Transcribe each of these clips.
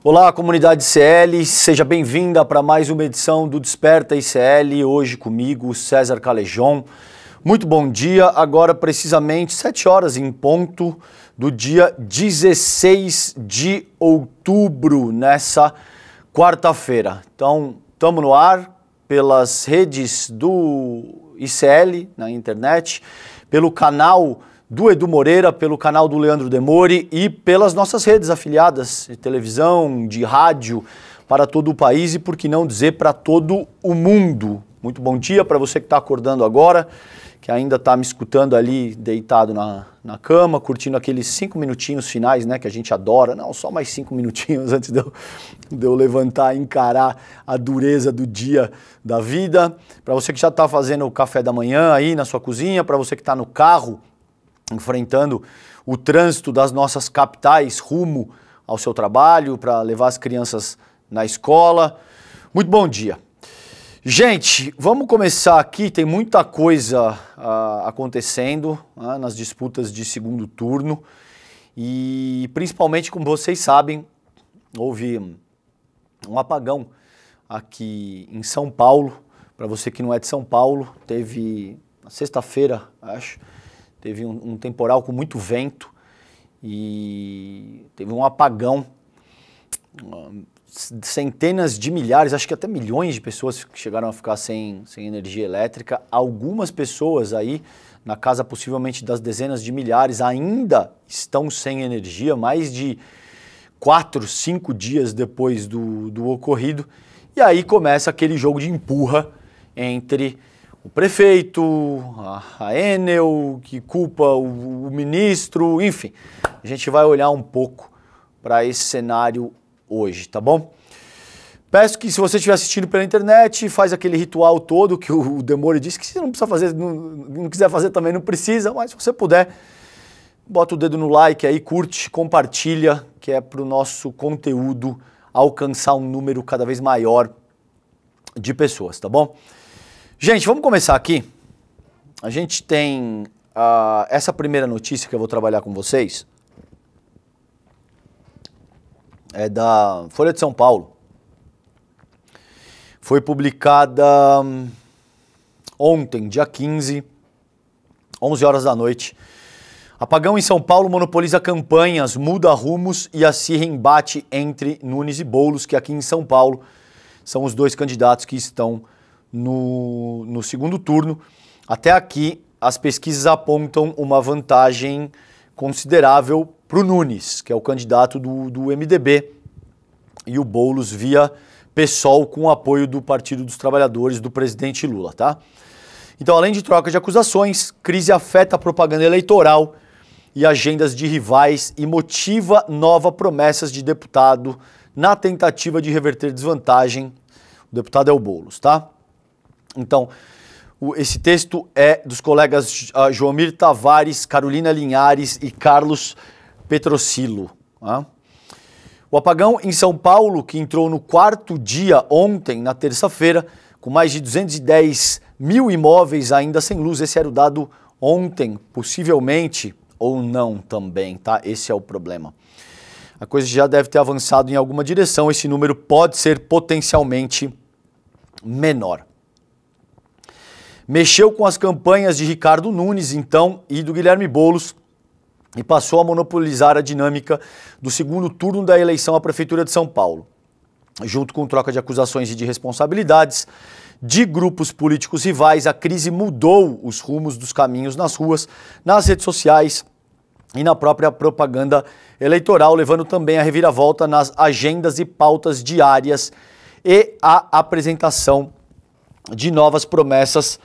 Olá, comunidade ICL, seja bem-vinda para mais uma edição do Desperta ICL, hoje comigo, César Calejon. Muito bom dia, agora precisamente 7 horas em ponto do dia 16 de outubro, nessa quarta-feira. Então, estamos no ar pelas redes do ICL na internet, pelo canal do Edu Moreira, pelo canal do Leandro Demore e pelas nossas redes afiliadas de televisão, de rádio, para todo o país e, por que não dizer, para todo o mundo. Muito bom dia para você que está acordando agora, que ainda está me escutando ali deitado na cama, curtindo aqueles 5 minutinhos finais, né, que a gente adora. Não, só mais 5 minutinhos antes de eu levantar e encarar a dureza do dia da vida. Para você que já está fazendo o café da manhã aí na sua cozinha, para você que está no carro, enfrentando o trânsito das nossas capitais rumo ao seu trabalho, para levar as crianças na escola. Muito bom dia. Gente, vamos começar aqui, tem muita coisa acontecendo nas disputas de segundo turno e principalmente, como vocês sabem, houve um apagão aqui em São Paulo. Para você que não é de São Paulo, teve na sexta-feira, acho, teve um temporal com muito vento e teve um apagão. Centenas de milhares, acho que até milhões de pessoas que chegaram a ficar sem energia elétrica. Algumas pessoas aí, na casa possivelmente das dezenas de milhares, ainda estão sem energia, mais de 4, 5 dias depois do ocorrido. E aí começa aquele jogo de empurra entre o prefeito, a Enel, que culpa o ministro, enfim. A gente vai olhar um pouco para esse cenário hoje, tá bom? Peço que, se você estiver assistindo pela internet, faz aquele ritual todo que o Demore disse que você não precisa fazer, não quiser fazer também não precisa, mas se você puder, bota o dedo no like aí, curte, compartilha, que é para o nosso conteúdo alcançar um número cada vez maior de pessoas, tá bom? Gente, vamos começar aqui. A gente tem essa primeira notícia que eu vou trabalhar com vocês. É da Folha de São Paulo. Foi publicada ontem, dia 15, 11 horas da noite. Apagão em São Paulo monopoliza campanhas, muda rumos e acirra embate entre Nunes e Boulos, que aqui em São Paulo são os dois candidatos que estão no segundo turno. Até aqui, as pesquisas apontam uma vantagem considerável para o Nunes, que é o candidato do MDB, e o Boulos via PSOL com o apoio do Partido dos Trabalhadores do presidente Lula, tá? Então, além de troca de acusações, crise afeta a propaganda eleitoral e agendas de rivais e motiva novas promessas de deputado na tentativa de reverter desvantagem. O deputado é o Boulos, tá? Então, esse texto é dos colegas Joamir Tavares, Carolina Linhares e Carlos Petrocillo. Tá? O apagão em São Paulo, que entrou no 4º dia ontem, na terça-feira, com mais de 210 mil imóveis ainda sem luz. Esse era o dado ontem, possivelmente, ou não também, tá? Esse é o problema. A coisa já deve ter avançado em alguma direção, esse número pode ser potencialmente menor. Mexeu com as campanhas de Ricardo Nunes, então, e do Guilherme Boulos, e passou a monopolizar a dinâmica do segundo turno da eleição à Prefeitura de São Paulo. Junto com troca de acusações e de responsabilidades de grupos políticos rivais, a crise mudou os rumos dos caminhos nas ruas, nas redes sociais e na própria propaganda eleitoral, levando também a reviravolta nas agendas e pautas diárias e a apresentação de novas promessas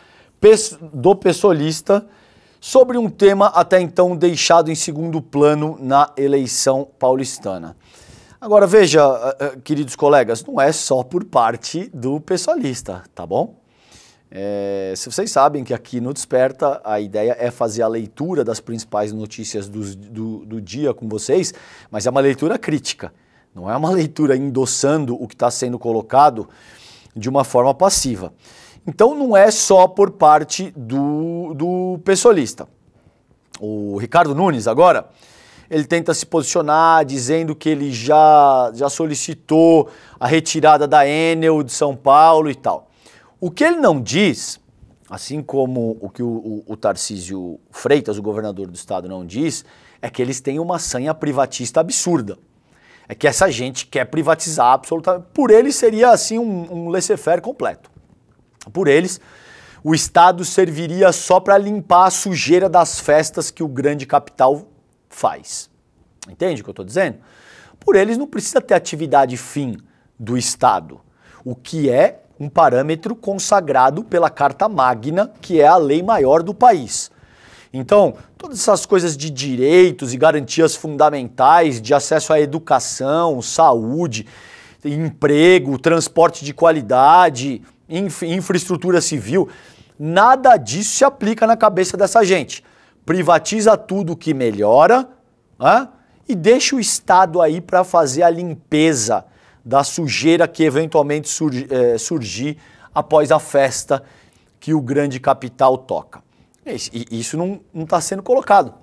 do pessoalista sobre um tema até então deixado em segundo plano na eleição paulistana. Agora veja, queridos colegas, não é só por parte do pessoalista, tá bom? Se vocês sabem que aqui no Desperta a ideia é fazer a leitura das principais notícias do dia com vocês, mas é uma leitura crítica, não é uma leitura endossando o que está sendo colocado de uma forma passiva. Então não é só por parte do pessoalista. O Ricardo Nunes agora, ele tenta se posicionar dizendo que ele já solicitou a retirada da Enel de São Paulo e tal. O que ele não diz, assim como o que o Tarcísio Freitas, o governador do estado, não diz, é que eles têm uma sanha privatista absurda. É que essa gente quer privatizar absolutamente. Por eles seria assim um laissez-faire completo. Por eles, o Estado serviria só para limpar a sujeira das festas que o grande capital faz. Entende o que eu estou dizendo? Por eles não precisa ter atividade fim do Estado, o que é um parâmetro consagrado pela Carta Magna, que é a lei maior do país. Então, todas essas coisas de direitos e garantias fundamentais, de acesso à educação, saúde, emprego, transporte de qualidade, infraestrutura civil, nada disso se aplica na cabeça dessa gente. Privatiza tudo que melhora, e deixa o Estado aí para fazer a limpeza da sujeira que eventualmente surgir após a festa que o grande capital toca. Isso não está sendo colocado.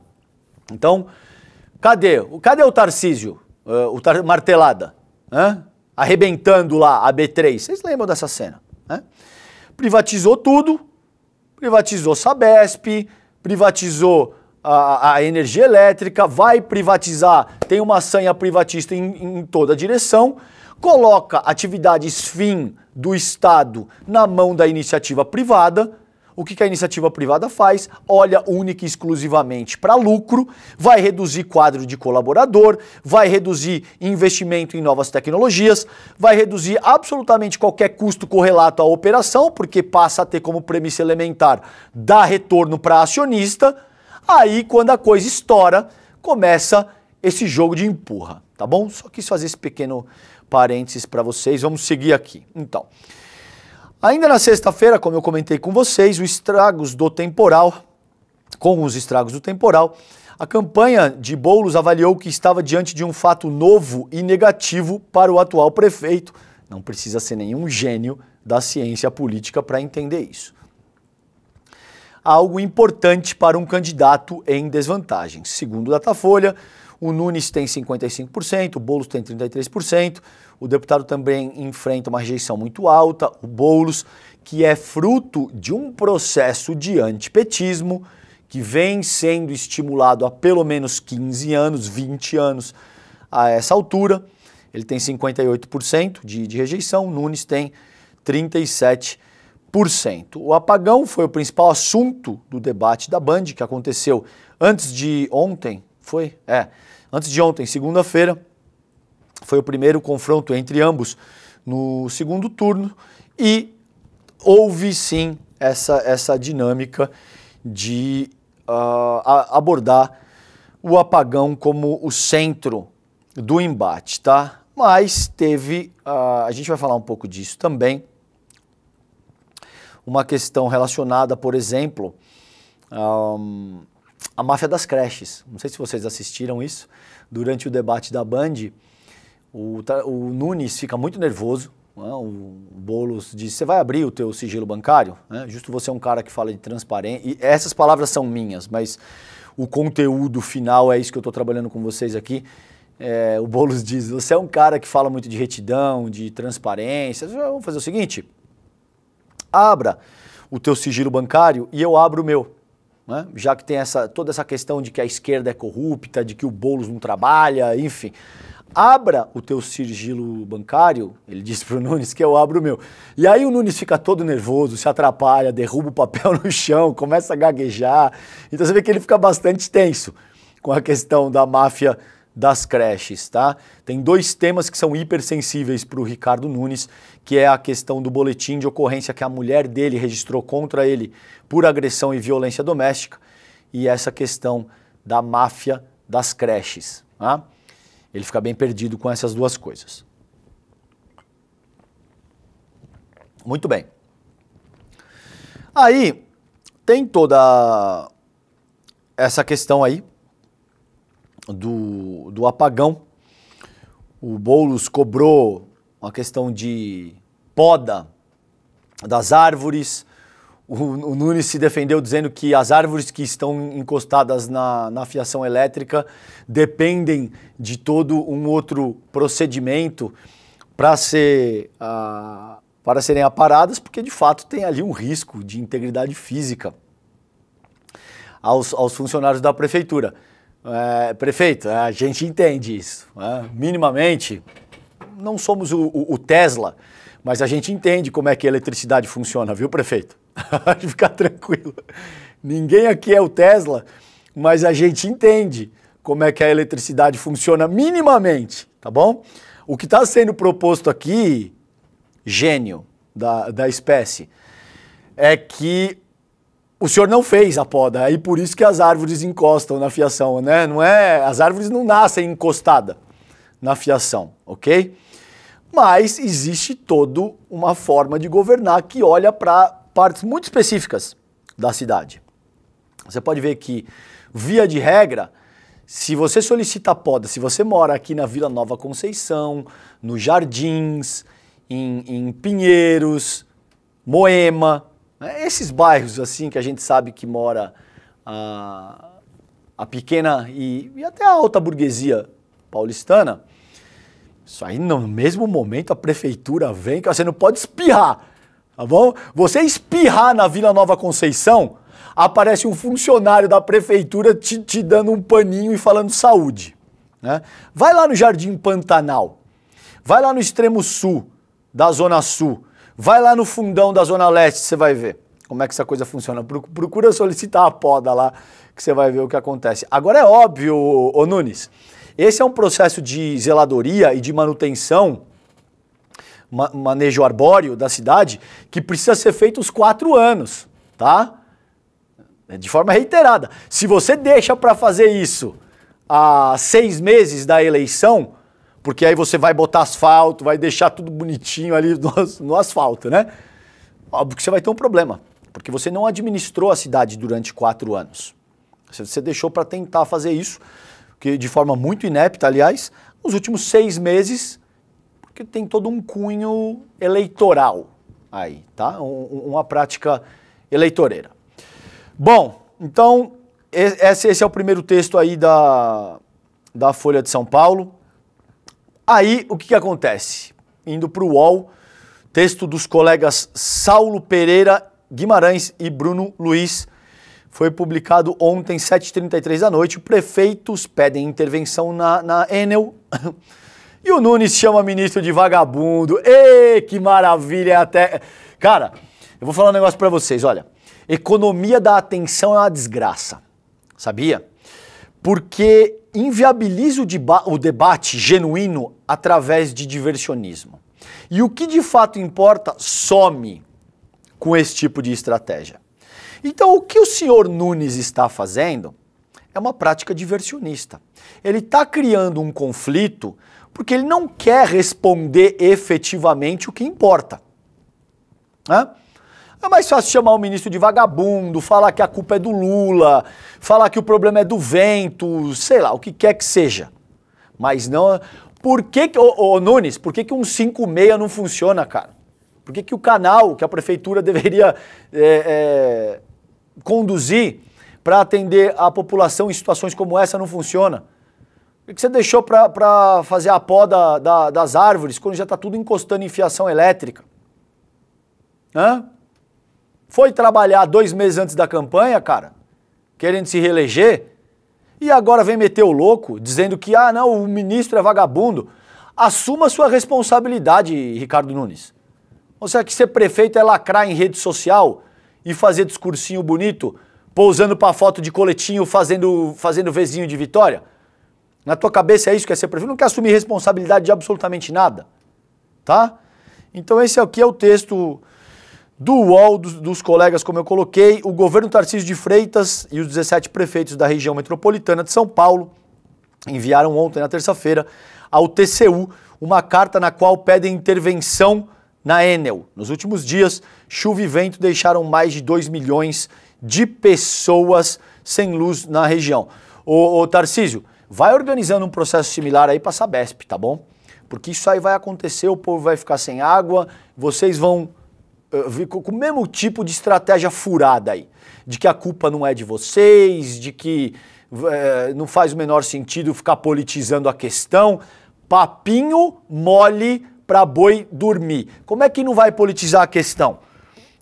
Então, cadê o Tarcísio, martelada, arrebentando lá a B3? Vocês lembram dessa cena? Privatizou tudo, privatizou Sabesp, privatizou a energia elétrica, vai privatizar, tem uma sanha privatista em toda a direção, coloca atividades fim do Estado na mão da iniciativa privada. O que a iniciativa privada faz? Olha única e exclusivamente para lucro, vai reduzir quadro de colaborador, vai reduzir investimento em novas tecnologias, vai reduzir absolutamente qualquer custo correlato à operação, porque passa a ter como premissa elementar dar retorno para acionista. Aí, quando a coisa estoura, começa esse jogo de empurra, tá bom? Só quis fazer esse pequeno parênteses para vocês, vamos seguir aqui. Então, ainda na sexta-feira, como eu comentei com vocês, com os estragos do temporal, a campanha de Boulos avaliou que estava diante de um fato novo e negativo para o atual prefeito. Não precisa ser nenhum gênio da ciência política para entender isso. Algo importante para um candidato em desvantagem. Segundo o Datafolha, o Nunes tem 55%, o Boulos tem 33%, o deputado também enfrenta uma rejeição muito alta, o Boulos, que é fruto de um processo de antipetismo que vem sendo estimulado há pelo menos 15 anos, 20 anos a essa altura. Ele tem 58% de rejeição, o Nunes tem 37%. O apagão foi o principal assunto do debate da Band, que aconteceu antes de ontem, antes de ontem, segunda-feira, foi o primeiro confronto entre ambos no segundo turno e houve sim essa dinâmica de abordar o apagão como o centro do embate, tá? Mas teve, a gente vai falar um pouco disso também, uma questão relacionada, por exemplo, à máfia das creches. Não sei se vocês assistiram isso. Durante o debate da Band, o Nunes fica muito nervoso. O Boulos diz, você vai abrir o teu sigilo bancário? Justo você é um cara que fala de transparência. E essas palavras são minhas, mas o conteúdo final é isso que eu estou trabalhando com vocês aqui. O Boulos diz, você é um cara que fala muito de retidão, de transparência. Vamos fazer o seguinte... Abra o teu sigilo bancário e eu abro o meu, já que tem toda essa questão de que a esquerda é corrupta, de que o Boulos não trabalha, enfim. Abra o teu sigilo bancário, ele disse para o Nunes que eu abro o meu. E aí o Nunes fica todo nervoso, se atrapalha, derruba o papel no chão, começa a gaguejar. Então você vê que ele fica bastante tenso com a questão da máfia das creches, tá? Tem dois temas que são hipersensíveis para o Ricardo Nunes, que é a questão do boletim de ocorrência que a mulher dele registrou contra ele por agressão e violência doméstica e essa questão da máfia das creches, tá? Ele fica bem perdido com essas duas coisas. Muito bem. Aí tem toda essa questão aí do apagão. O Boulos cobrou uma questão de poda das árvores, o Nunes se defendeu dizendo que as árvores que estão encostadas na fiação elétrica dependem de todo um outro procedimento para serem aparadas, porque de fato tem ali um risco de integridade física aos funcionários da prefeitura. Prefeito, a gente entende isso, minimamente. Não somos o Tesla, mas a gente entende como é que a eletricidade funciona, viu, prefeito? Pode ficar tranquilo. Ninguém aqui é o Tesla, mas a gente entende como é que a eletricidade funciona minimamente, tá bom? O que está sendo proposto aqui, gênio da espécie, é que o senhor não fez a poda, aí por isso que as árvores encostam na fiação, né? As árvores não nascem encostadas na fiação, ok? Mas existe toda uma forma de governar que olha para partes muito específicas da cidade. Você pode ver que, via de regra, se você solicita poda, se você mora aqui na Vila Nova Conceição, nos Jardins, em Pinheiros, Moema, esses bairros assim que a gente sabe que mora a pequena e até a alta burguesia paulistana, isso aí no mesmo momento a prefeitura vem que você não pode espirrar, tá bom? Você espirrar na Vila Nova Conceição, aparece um funcionário da prefeitura te dando um paninho e falando saúde, né? Vai lá no Jardim Pantanal, vai lá no extremo sul da Zona Sul, vai lá no fundão da Zona Leste, você vai ver como é que essa coisa funciona. Procura solicitar a poda lá, que você vai ver o que acontece. Agora é óbvio, ô Nunes, esse é um processo de zeladoria e de manutenção, manejo arbóreo da cidade, que precisa ser feito os 4 anos, tá? De forma reiterada. Se você deixa para fazer isso há 6 meses da eleição, porque aí você vai botar asfalto, vai deixar tudo bonitinho ali no asfalto, né? Óbvio que você vai ter um problema, porque você não administrou a cidade durante 4 anos. Você deixou para tentar fazer isso, que de forma muito inepta, aliás, nos últimos 6 meses, porque tem todo um cunho eleitoral aí, tá? Uma prática eleitoreira. Bom, então, esse é o primeiro texto aí da Folha de São Paulo. Aí, o que acontece? Indo para o UOL, texto dos colegas Saulo Pereira Guimarães e Bruno Luiz, foi publicado ontem, 7h33 da noite. Prefeitos pedem intervenção na Enel e o Nunes chama ministro de vagabundo. Ê, que maravilha! Até... Cara, eu vou falar um negócio para vocês, olha. Economia da atenção é uma desgraça, sabia? Porque inviabiliza o debate genuíno através de diversionismo. E o que de fato importa some com esse tipo de estratégia. Então o que o senhor Nunes está fazendo é uma prática diversionista. Ele está criando um conflito porque ele não quer responder efetivamente o que importa. Né? É mais fácil chamar o ministro de vagabundo, falar que a culpa é do Lula, falar que o problema é do vento, sei lá, o que quer que seja. Mas não... Por que, Nunes, por que 156 não funciona, cara? Por que o canal que a prefeitura deveria conduzir para atender a população em situações como essa não funciona? Por que você deixou para fazer a poda das árvores quando já está tudo encostando em fiação elétrica? Hã? Foi trabalhar 2 meses antes da campanha, cara, querendo se reeleger, e agora vem meter o louco, dizendo que, não, o ministro é vagabundo. Assuma a sua responsabilidade, Ricardo Nunes. Ou seja, que ser prefeito é lacrar em rede social e fazer discursinho bonito, pousando para foto de coletinho, fazendo vizinho de vitória? Na tua cabeça é isso que é ser prefeito? Não quer assumir responsabilidade de absolutamente nada, tá? Então esse aqui é o texto do UOL, dos colegas, como eu coloquei. O governo Tarcísio de Freitas e os 17 prefeitos da região metropolitana de São Paulo enviaram ontem, na terça-feira, ao TCU uma carta na qual pedem intervenção na Enel. Nos últimos dias, chuva e vento deixaram mais de 2 milhões de pessoas sem luz na região. Ô Tarcísio, vai organizando um processo similar aí para a Sabesp, tá bom? Porque isso aí vai acontecer, o povo vai ficar sem água, vocês vão com o mesmo tipo de estratégia furada aí, de que a culpa não é de vocês, de que não faz o menor sentido ficar politizando a questão. Papinho mole para boi dormir. Como é que não vai politizar a questão?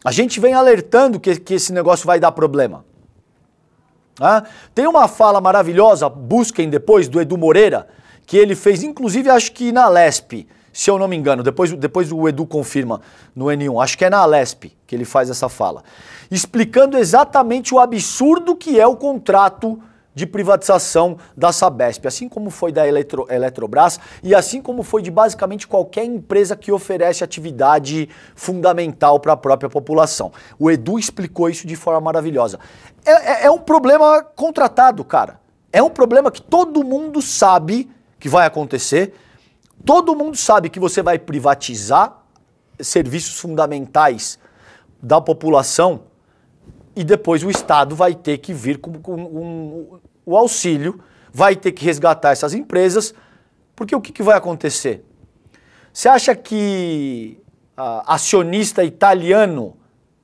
A gente vem alertando que esse negócio vai dar problema. Tem uma fala maravilhosa, busquem depois, do Edu Moreira, que ele fez, inclusive, acho que na Lesp, se eu não me engano, depois o Edu confirma no N1, acho que é na Lesp que ele faz essa fala, explicando exatamente o absurdo que é o contrato de privatização da Sabesp, assim como foi da Eletrobras e assim como foi de basicamente qualquer empresa que oferece atividade fundamental para a própria população. O Edu explicou isso de forma maravilhosa. É um problema contratado, cara. É um problema que todo mundo sabe que vai acontecer. Todo mundo sabe que você vai privatizar serviços fundamentais da população e depois o Estado vai ter que vir com o auxílio, vai ter que resgatar essas empresas, porque o que vai acontecer? Você acha que acionista italiano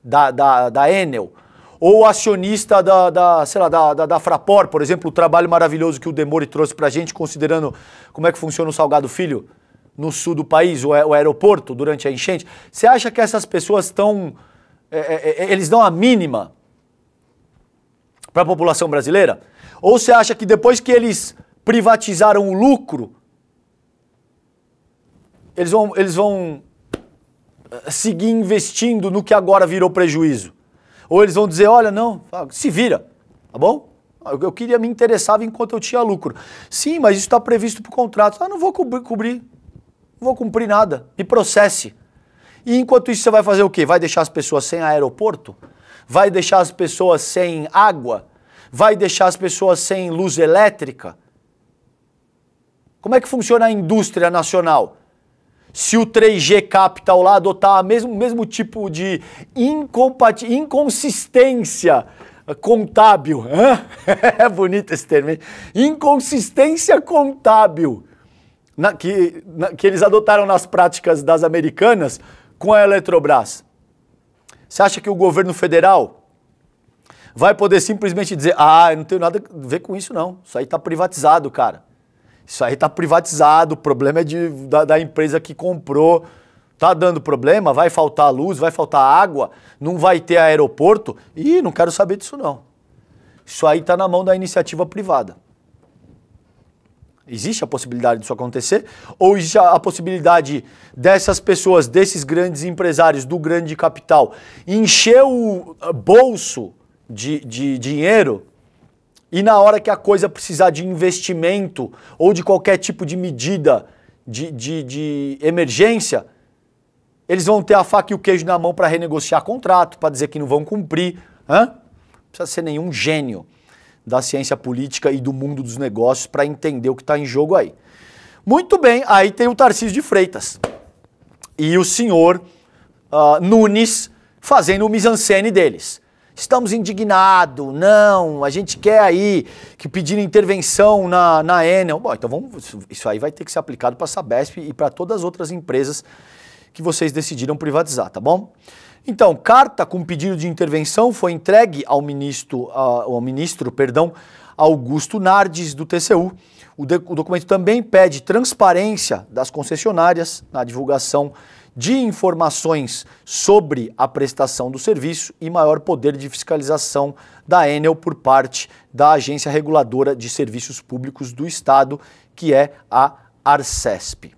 da Enel ou acionista da Fraport, por exemplo, o trabalho maravilhoso que o Demore trouxe pra gente, considerando como é que funciona o Salgado Filho no sul do país, o aeroporto, durante a enchente, você acha que essas pessoas estão... eles dão a mínima para a população brasileira? Ou você acha que depois que eles privatizaram o lucro, eles vão seguir investindo no que agora virou prejuízo? Ou eles vão dizer, olha, não, se vira, tá bom? Eu queria me interessar enquanto eu tinha lucro. Sim, mas isso está previsto por contrato. Não vou cobrir, não vou cumprir nada, me processe. E enquanto isso você vai fazer o quê? Vai deixar as pessoas sem aeroporto? Vai deixar as pessoas sem água? Vai deixar as pessoas sem luz elétrica? Como é que funciona a indústria nacional? Se o 3G Capital lá adotar o mesmo tipo de inconsistência contábil, é bonito esse termo, hein? Inconsistência contábil que eles adotaram nas práticas das americanas com a Eletrobras. Você acha que o governo federal vai poder simplesmente dizer, eu não tenho nada a ver com isso não, isso aí está privatizado, cara. Isso aí está privatizado, o problema é da empresa que comprou, tá dando problema, vai faltar luz, vai faltar água, não vai ter aeroporto, e não quero saber disso não. Isso aí está na mão da iniciativa privada. Existe a possibilidade disso acontecer? Ou existe a possibilidade dessas pessoas, desses grandes empresários, do grande capital, encher o bolso de dinheiro e na hora que a coisa precisar de investimento ou de qualquer tipo de medida de emergência, eles vão ter a faca e o queijo na mão para renegociar contrato, para dizer que não vão cumprir. Não precisa ser nenhum gênio da ciência política e do mundo dos negócios para entender o que está em jogo aí. Muito bem, aí tem o Tarcísio de Freitas e o senhor Nunes fazendo o mise-en-scène deles. Estamos indignados, não, a gente quer aí que pedir intervenção na Enel. Bom, então isso aí vai ter que ser aplicado para a Sabesp e para todas as outras empresas que vocês decidiram privatizar, tá bom? Então, carta com pedido de intervenção foi entregue ao ministro Augusto Nardes, do TCU. O documento também pede transparência das concessionárias na divulgação de informações sobre a prestação do serviço e maior poder de fiscalização da Enel por parte da Agência Reguladora de Serviços Públicos do Estado, que é a Arcesp.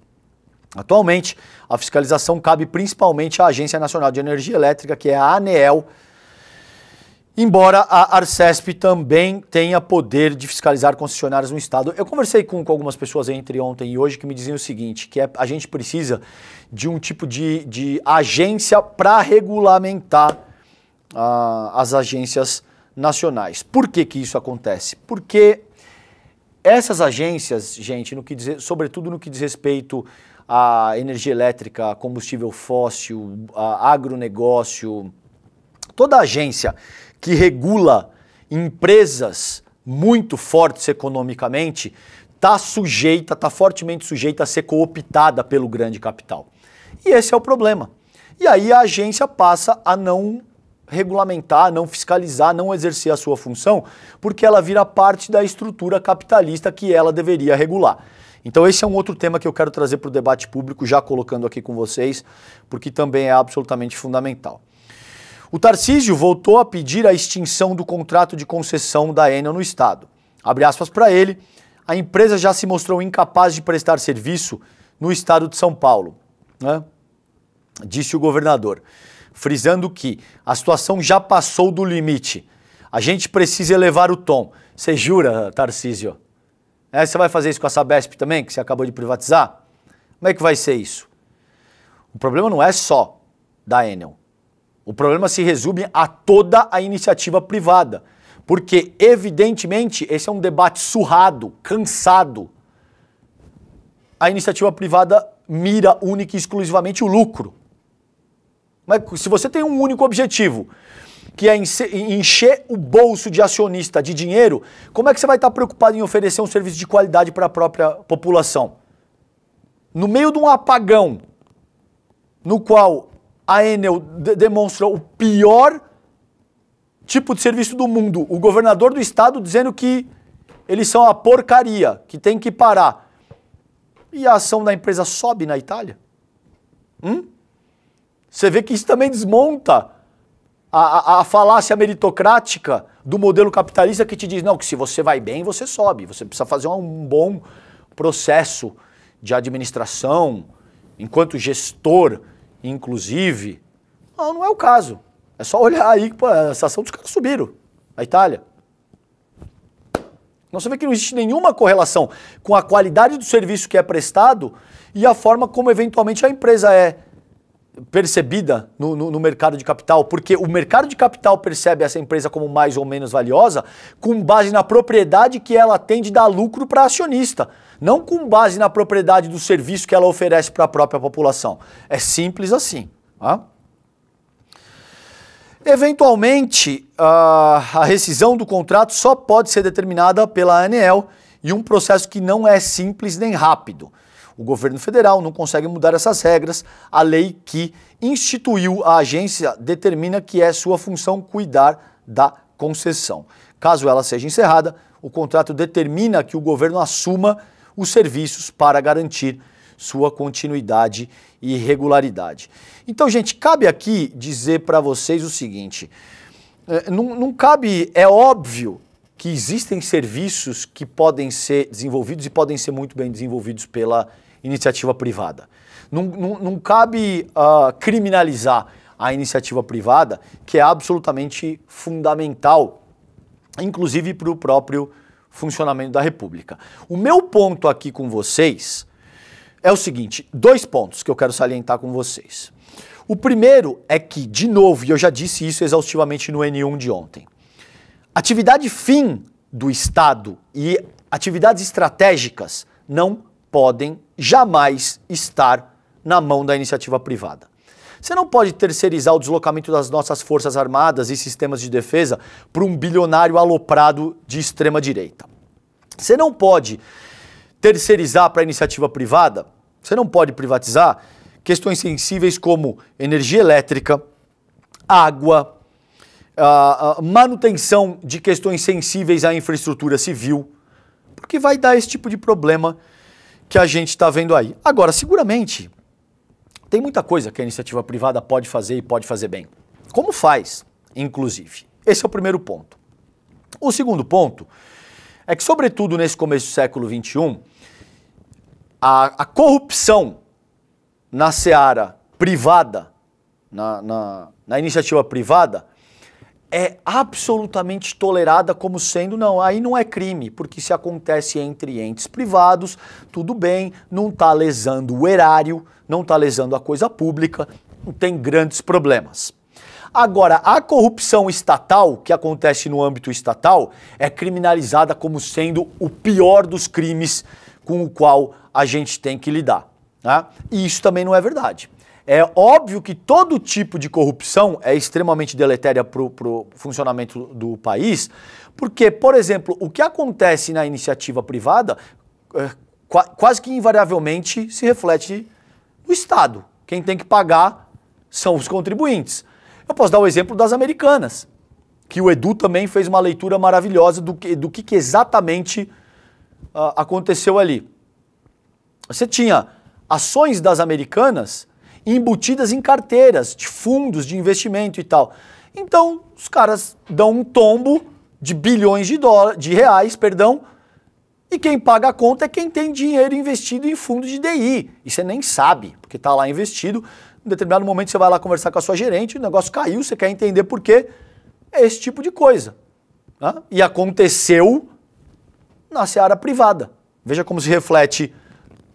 Atualmente, a fiscalização cabe principalmente à Agência Nacional de Energia Elétrica, que é a ANEEL, embora a Arcesp também tenha poder de fiscalizar concessionárias no Estado. Eu conversei com algumas pessoas entre ontem e hoje que me diziam o seguinte, que a gente precisa de um tipo de agência para regulamentar as agências nacionais. Por que isso acontece? Porque essas agências, gente, sobretudo no que diz respeito à energia elétrica, combustível fóssil, agronegócio, toda agência que regula empresas muito fortes economicamente está fortemente sujeita a ser cooptada pelo grande capital. E esse é o problema. E aí a agência passa a não regulamentar, não fiscalizar, não exercer a sua função, porque ela vira parte da estrutura capitalista que ela deveria regular. Então esse é um outro tema que eu quero trazer para o debate público, já colocando aqui com vocês, porque também é absolutamente fundamental. O Tarcísio voltou a pedir a extinção do contrato de concessão da Enel no Estado. Abre aspas para ele, a empresa já se mostrou incapaz de prestar serviço no Estado de São Paulo, né? Disse o governador, frisando que a situação já passou do limite. A gente precisa elevar o tom. Você jura, Tarcísio? Você vai fazer isso com a Sabesp também, que você acabou de privatizar? Como é que vai ser isso? O problema não é só da Enel. O problema se resume a toda a iniciativa privada. Porque, evidentemente, esse é um debate surrado, cansado. A iniciativa privada mira única e exclusivamente o lucro. Mas se você tem um único objetivo, que é encher o bolso de acionista de dinheiro, como é que você vai estar preocupado em oferecer um serviço de qualidade para a própria população? No meio de um apagão, no qual a Enel demonstra o pior tipo de serviço do mundo, o governador do estado dizendo que eles são a porcaria, que tem que parar. E a ação da empresa sobe na Itália? Você vê que isso também desmonta a falácia meritocrática do modelo capitalista que te diz, não, que se você vai bem, você sobe. Você precisa fazer um bom processo de administração, enquanto gestor, inclusive. Não, não é o caso. É só olhar aí que a ação dos caras subiram na Itália. Então você vê que não existe nenhuma correlação com a qualidade do serviço que é prestado e a forma como eventualmente a empresa é percebida no mercado de capital, porque o mercado de capital percebe essa empresa como mais ou menos valiosa com base na propriedade que ela tem de dar lucro para acionista, não com base na propriedade do serviço que ela oferece para a própria população. É simples assim. Tá? Eventualmente, a rescisão do contrato só pode ser determinada pela ANEEL e um processo que não é simples nem rápido. O governo federal não consegue mudar essas regras. A lei que instituiu a agência determina que é sua função cuidar da concessão. Caso ela seja encerrada, o contrato determina que o governo assuma os serviços para garantir sua continuidade e regularidade. Então, gente, cabe aqui dizer para vocês o seguinte, não cabe, é óbvio que existem serviços que podem ser desenvolvidos e podem ser muito bem desenvolvidos pela iniciativa privada. Não cabe criminalizar a iniciativa privada, que é absolutamente fundamental, inclusive para o próprio funcionamento da República. O meu ponto aqui com vocês é o seguinte, 2 pontos que eu quero salientar com vocês. O primeiro é que, de novo, e eu já disse isso exaustivamente no N1 de ontem, atividade fim do Estado e atividades estratégicas não podem jamais estar na mão da iniciativa privada. Você não pode terceirizar o deslocamento das nossas forças armadas e sistemas de defesa para um bilionário aloprado de extrema direita. Você não pode terceirizar para a iniciativa privada, você não pode privatizar questões sensíveis como energia elétrica, água, manutenção de questões sensíveis à infraestrutura civil, porque vai dar esse tipo de problema que a gente está vendo aí. Agora, seguramente, tem muita coisa que a iniciativa privada pode fazer e pode fazer bem. Como faz, inclusive. Esse é o primeiro ponto. O segundo ponto é que, sobretudo nesse começo do século XXI, a corrupção na seara privada, na iniciativa privada, é absolutamente tolerada como sendo, não, aí não é crime, porque se acontece entre entes privados, tudo bem, não está lesando o erário, não está lesando a coisa pública, não tem grandes problemas. Agora, a corrupção estatal, que acontece no âmbito estatal, é criminalizada como sendo o pior dos crimes com o qual a gente tem que lidar. Né? E isso também não é verdade. É óbvio que todo tipo de corrupção é extremamente deletéria para o funcionamento do país, porque, por exemplo, o que acontece na iniciativa privada quase que invariavelmente se reflete no Estado. Quem tem que pagar são os contribuintes. Eu posso dar o exemplo das Americanas, que o Edu também fez uma leitura maravilhosa do que exatamente aconteceu ali. Você tinha ações das Americanas embutidas em carteiras de fundos de investimento e tal. Então, os caras dão um tombo de bilhões de reais, e quem paga a conta é quem tem dinheiro investido em fundo de DI. E você nem sabe, porque está lá investido. Em determinado momento você vai lá conversar com a sua gerente, o negócio caiu, você quer entender por quê. É esse tipo de coisa. Né? E aconteceu na seara privada. Veja como se reflete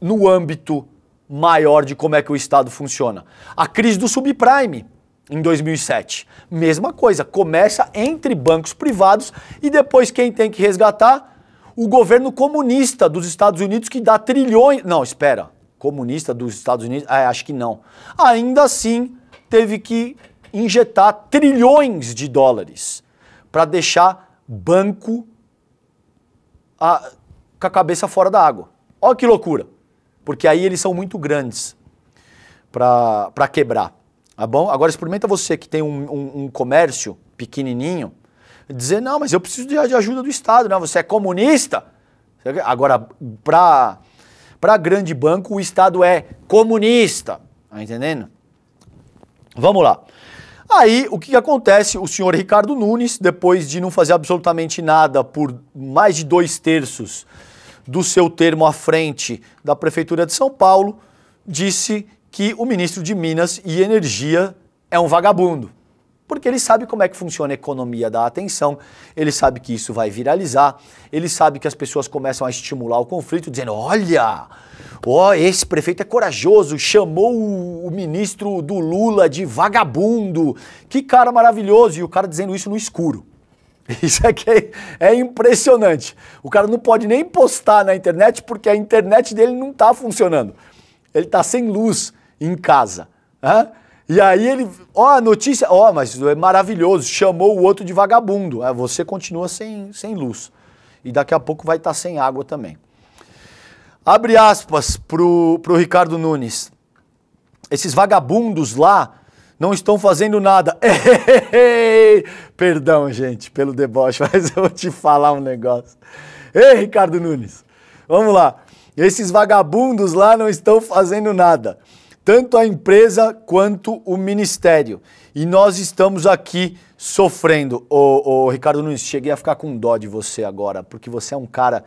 no âmbito maior de como é que o Estado funciona. A crise do subprime, em 2007. Mesma coisa, começa entre bancos privados e depois quem tem que resgatar? O governo comunista dos Estados Unidos que dá trilhões... Não, espera. Comunista dos Estados Unidos? Acho que não. Ainda assim, teve que injetar trilhões de dólares para deixar banco com a cabeça fora da água. Olha que loucura. Porque aí eles são muito grandes para quebrar. Tá bom? Agora experimenta você que tem um comércio pequenininho dizer, não, mas eu preciso de ajuda do Estado, não, você é comunista? Agora, para grande banco, o Estado é comunista, tá entendendo? Vamos lá. Aí, o que acontece? O senhor Ricardo Nunes, depois de não fazer absolutamente nada por mais de 2/3 do seu termo à frente da Prefeitura de São Paulo, disse que o ministro de Minas e Energia é um vagabundo. Porque ele sabe como é que funciona a economia da atenção, ele sabe que isso vai viralizar, ele sabe que as pessoas começam a estimular o conflito, dizendo, olha, esse prefeito é corajoso, chamou o ministro do Lula de vagabundo, que cara maravilhoso, e o cara dizendo isso no escuro. Isso aqui é impressionante. O cara não pode nem postar na internet porque a internet dele não está funcionando. Ele está sem luz em casa. Né? E aí ele, a notícia, mas é maravilhoso, chamou o outro de vagabundo. Você continua sem luz. E daqui a pouco vai estar sem água também. Abre aspas pro Ricardo Nunes. Esses vagabundos lá não estão fazendo nada. Perdão, gente, pelo deboche, mas eu vou te falar um negócio. Ei, Ricardo Nunes, vamos lá. Esses vagabundos lá não estão fazendo nada. Tanto a empresa quanto o ministério. E nós estamos aqui sofrendo. Ô, Ricardo Nunes, cheguei a ficar com dó de você agora, porque você é um cara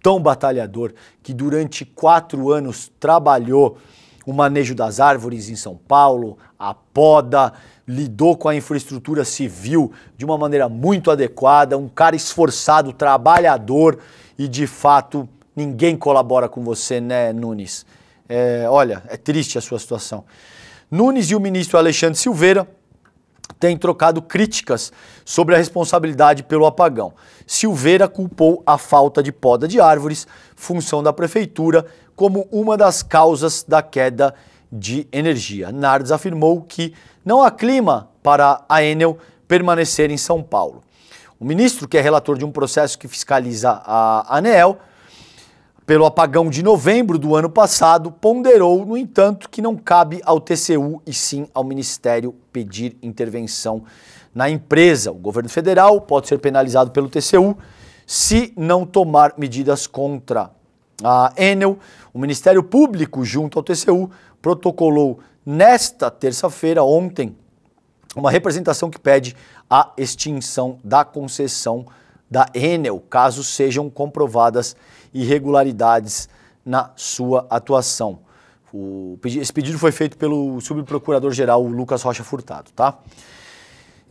tão batalhador que durante 4 anos trabalhou o manejo das árvores em São Paulo, a poda, lidou com a infraestrutura civil de uma maneira muito adequada, um cara esforçado, trabalhador e de fato ninguém colabora com você, né, Nunes? Olha, é triste a sua situação. Nunes e o ministro Alexandre Silveira têm trocado críticas sobre a responsabilidade pelo apagão. Silveira culpou a falta de poda de árvores, função da prefeitura, como uma das causas da queda de energia. Nardes afirmou que não há clima para a Enel permanecer em São Paulo. O ministro, que é relator de um processo que fiscaliza a ANEEL, pelo apagão de novembro do ano passado, ponderou, no entanto, que não cabe ao TCU e sim ao Ministério pedir intervenção na empresa. O governo federal pode ser penalizado pelo TCU se não tomar medidas contra a Enel. O Ministério Público, junto ao TCU, protocolou nesta terça-feira, ontem, uma representação que pede a extinção da concessão da Enel, caso sejam comprovadas irregularidades na sua atuação. Esse pedido foi feito pelo subprocurador-geral Lucas Rocha Furtado, tá?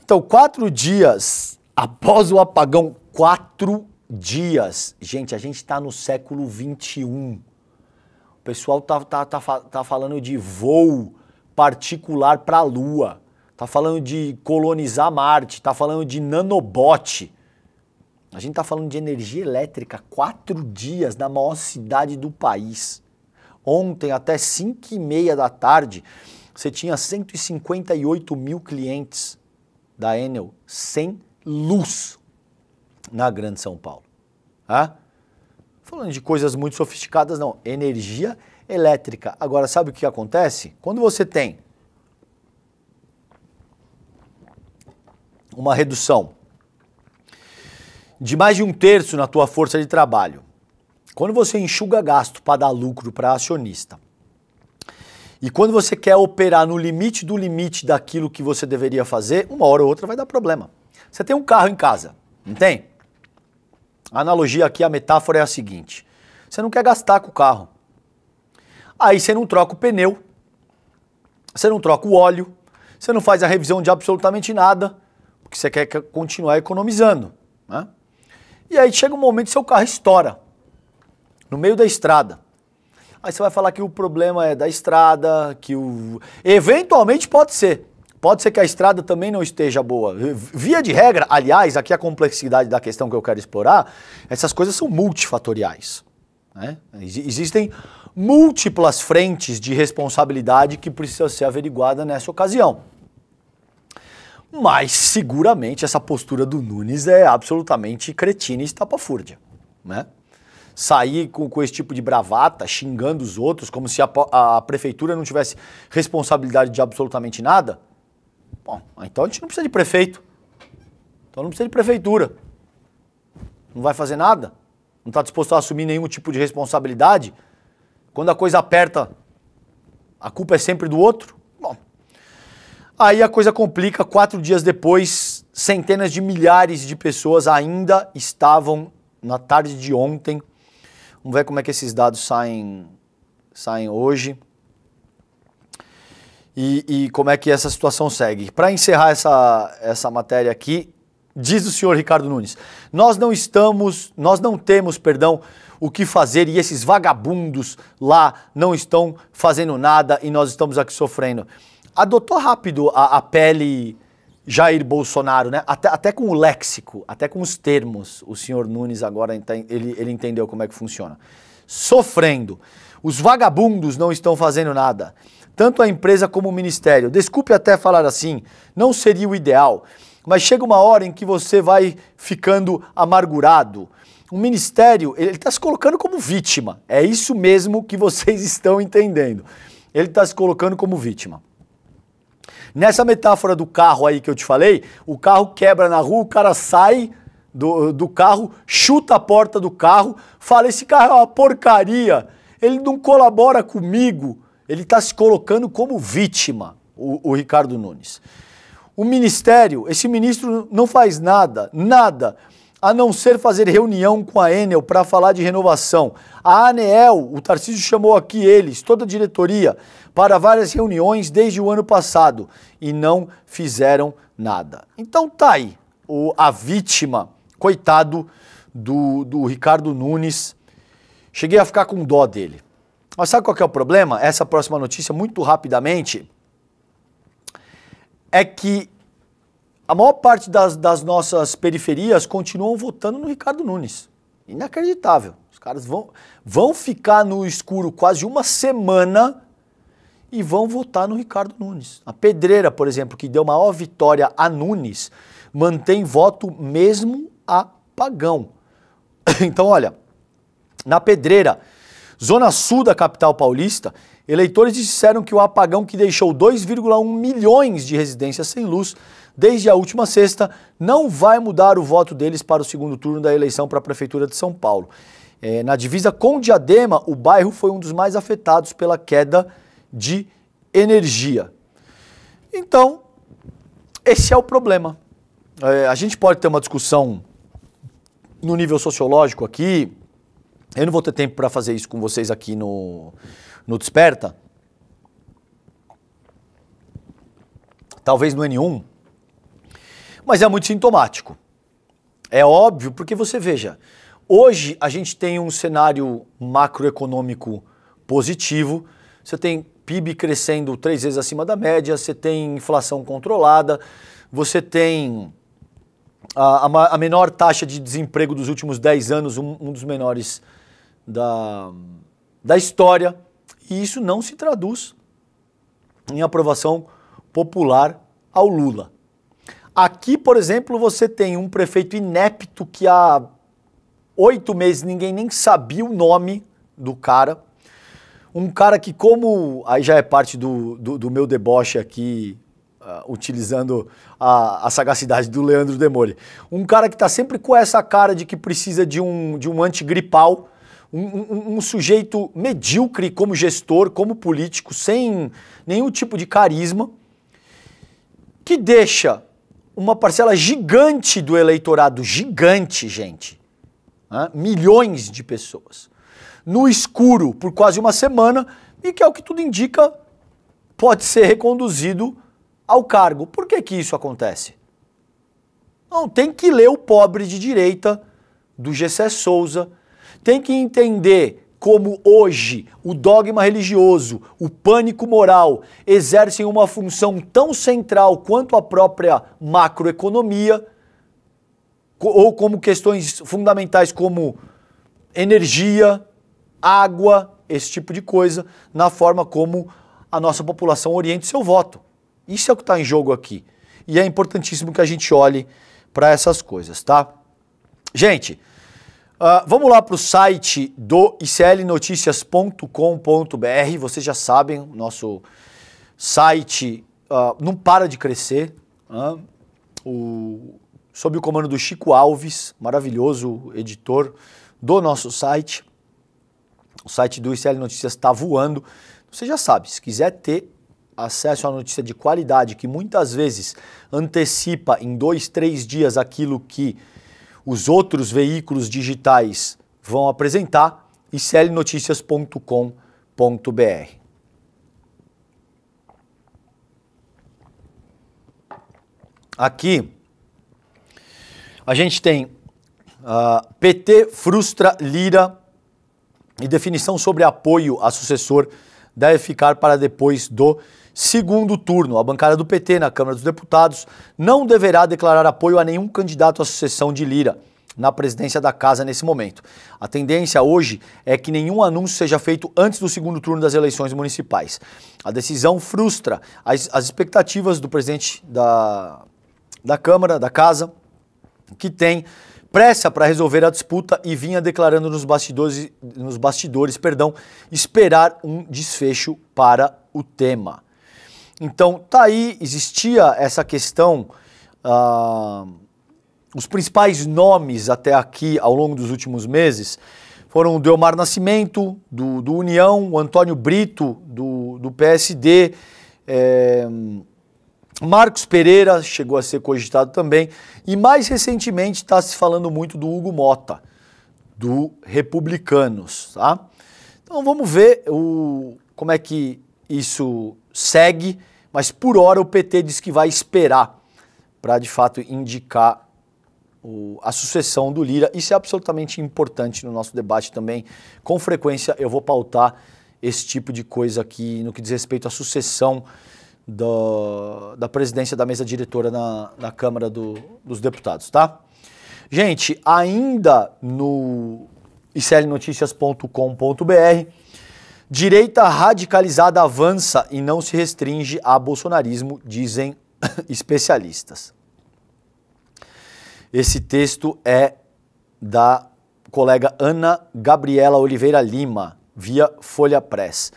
Então, 4 dias após o apagão, 4 dias. Gente, a gente está no século XXI. O pessoal tá falando de voo particular para a Lua, tá falando de colonizar Marte, tá falando de nanobot. A gente está falando de energia elétrica 4 dias na maior cidade do país. Ontem, até 5h30 da tarde, você tinha 158 mil clientes da Enel sem luz na Grande São Paulo. Falando de coisas muito sofisticadas, não. Energia elétrica. Agora, sabe o que acontece? Quando você tem uma redução de mais de 1/3 na tua força de trabalho, quando você enxuga gasto para dar lucro para acionista, e quando você quer operar no limite do limite daquilo que você deveria fazer, uma hora ou outra vai dar problema. Você tem um carro em casa, não tem? A analogia aqui, a metáfora é a seguinte: você não quer gastar com o carro. Aí você não troca o pneu, você não troca o óleo, você não faz a revisão de absolutamente nada, porque você quer continuar economizando, né? E aí chega um momento que seu carro estoura, no meio da estrada. Aí você vai falar que o problema é da estrada, que eventualmente pode ser. Pode ser que a estrada também não esteja boa. Via de regra, aliás, aqui a complexidade da questão que eu quero explorar, essas coisas são multifatoriais, né? Existem múltiplas frentes de responsabilidade que precisam ser averiguadas nessa ocasião. Mas seguramente essa postura do Nunes é absolutamente cretina e estapafúrdia, né? Sair com esse tipo de bravata, xingando os outros, como se a prefeitura não tivesse responsabilidade de absolutamente nada. Bom, então a gente não precisa de prefeito. Então não precisa de prefeitura. Não vai fazer nada? Não está disposto a assumir nenhum tipo de responsabilidade? Quando a coisa aperta, a culpa é sempre do outro? Bom, aí a coisa complica. 4 dias depois, centenas de milhares de pessoas ainda estavam na tarde de ontem. Vamos ver como é que esses dados saem hoje e como é que essa situação segue. Para encerrar essa matéria aqui, diz o senhor Ricardo Nunes: nós não temos, o que fazer e esses vagabundos lá não estão fazendo nada e nós estamos aqui sofrendo. Adotou rápido a pele Jair Bolsonaro, né? Até com o léxico, até com os termos, o senhor Nunes agora ele entendeu como é que funciona. Sofrendo. Os vagabundos não estão fazendo nada. Tanto a empresa como o ministério. Desculpe até falar assim, não seria o ideal, mas chega uma hora em que você vai ficando amargurado. O ministério, ele está se colocando como vítima. É isso mesmo que vocês estão entendendo. Ele está se colocando como vítima. Nessa metáfora do carro aí que eu te falei, o carro quebra na rua, o cara sai do carro, chuta a porta do carro, fala: esse carro é uma porcaria, ele não colabora comigo. Ele está se colocando como vítima, o Ricardo Nunes. O ministério, esse ministro não faz nada, a não ser fazer reunião com a Enel para falar de renovação. A ANEEL, o Tarcísio chamou aqui eles, toda a diretoria, para várias reuniões desde o ano passado e não fizeram nada. Então tá aí, a vítima, coitado do Ricardo Nunes. Cheguei a ficar com dó dele. Mas sabe qual que é o problema? Essa próxima notícia, muito rapidamente, é que a maior parte das nossas periferias continuam votando no Ricardo Nunes. Inacreditável. Os caras vão ficar no escuro quase uma semana e vão votar no Ricardo Nunes. A Pedreira, por exemplo, que deu maior vitória a Nunes, mantém voto mesmo apagão. Então, olha, na Pedreira, zona sul da capital paulista, eleitores disseram que o apagão que deixou 2,1 milhões de residências sem luz desde a última sexta não vai mudar o voto deles para o segundo turno da eleição para a Prefeitura de São Paulo. Na divisa com Diadema, o bairro foi um dos mais afetados pela queda de energia. Então, esse é o problema. A gente pode ter uma discussão no nível sociológico aqui. Eu não vou ter tempo para fazer isso com vocês aqui no Desperta. Talvez no N1. Mas é muito sintomático. É óbvio, porque você veja, hoje a gente tem um cenário macroeconômico positivo, você tem PIB crescendo 3 vezes acima da média, você tem inflação controlada, você tem a menor taxa de desemprego dos últimos 10 anos, um dos menores da história, e isso não se traduz em aprovação popular ao Lula. Aqui, por exemplo, você tem um prefeito inepto que há 8 meses ninguém nem sabia o nome do cara. Um cara que, como aí já é parte do meu deboche aqui utilizando a sagacidade do Leandro Demore. Um cara que está sempre com essa cara de que precisa de um antigripal, um sujeito medíocre como gestor, como político, sem nenhum tipo de carisma, que deixa uma parcela gigante do eleitorado, gigante, gente, né? Milhões de pessoas, no escuro por quase uma semana e que, ao que tudo indica, pode ser reconduzido ao cargo. Por que que isso acontece? Não, tem que ler o pobre de direita do Gessé Souza, tem que entender como hoje o dogma religioso, o pânico moral exercem uma função tão central quanto a própria macroeconomia, ou como questões fundamentais como energia, água, esse tipo de coisa, na forma como a nossa população orienta seu voto. Isso é o que está em jogo aqui. E é importantíssimo que a gente olhe para essas coisas, tá? Gente, vamos lá para o site do iclnoticias.com.br. Vocês já sabem, o nosso site não para de crescer. Sob o comando do Chico Alves, maravilhoso editor do nosso site. O site do ICL Notícias está voando. Você já sabe, se quiser ter acesso à notícia de qualidade, que muitas vezes antecipa em 2, 3 dias aquilo que os outros veículos digitais vão apresentar, iclnoticias.com.br. Aqui a gente tem PT frustra Lira e definição sobre apoio a sucessor deve ficar para depois do segundo turno. A bancada do PT na Câmara dos Deputados não deverá declarar apoio a nenhum candidato à sucessão de Lira na presidência da casa nesse momento. A tendência hoje é que nenhum anúncio seja feito antes do segundo turno das eleições municipais. A decisão frustra as expectativas do presidente da Câmara, da casa, que tem pressa para resolver a disputa e vinha declarando nos bastidores, esperar um desfecho para o tema. Então, tá aí, existia essa questão, os principais nomes até aqui ao longo dos últimos meses foram o Delmar Nascimento, do União, o Antônio Brito, do PSD, Marcos Pereira chegou a ser cogitado também, e mais recentemente está se falando muito do Hugo Mota, do Republicanos, tá? Então vamos ver como é que isso segue, mas por hora o PT diz que vai esperar para de fato indicar a sucessão do Lira. Isso é absolutamente importante no nosso debate também. Com frequência eu vou pautar esse tipo de coisa aqui no que diz respeito à sucessão da presidência da mesa diretora na Câmara dos Deputados, tá? Gente, ainda no iclnoticias.com.br, direita radicalizada avança e não se restringe a bolsonarismo, dizem especialistas. Esse texto é da colega Ana Gabriela Oliveira Lima, via Folha Press.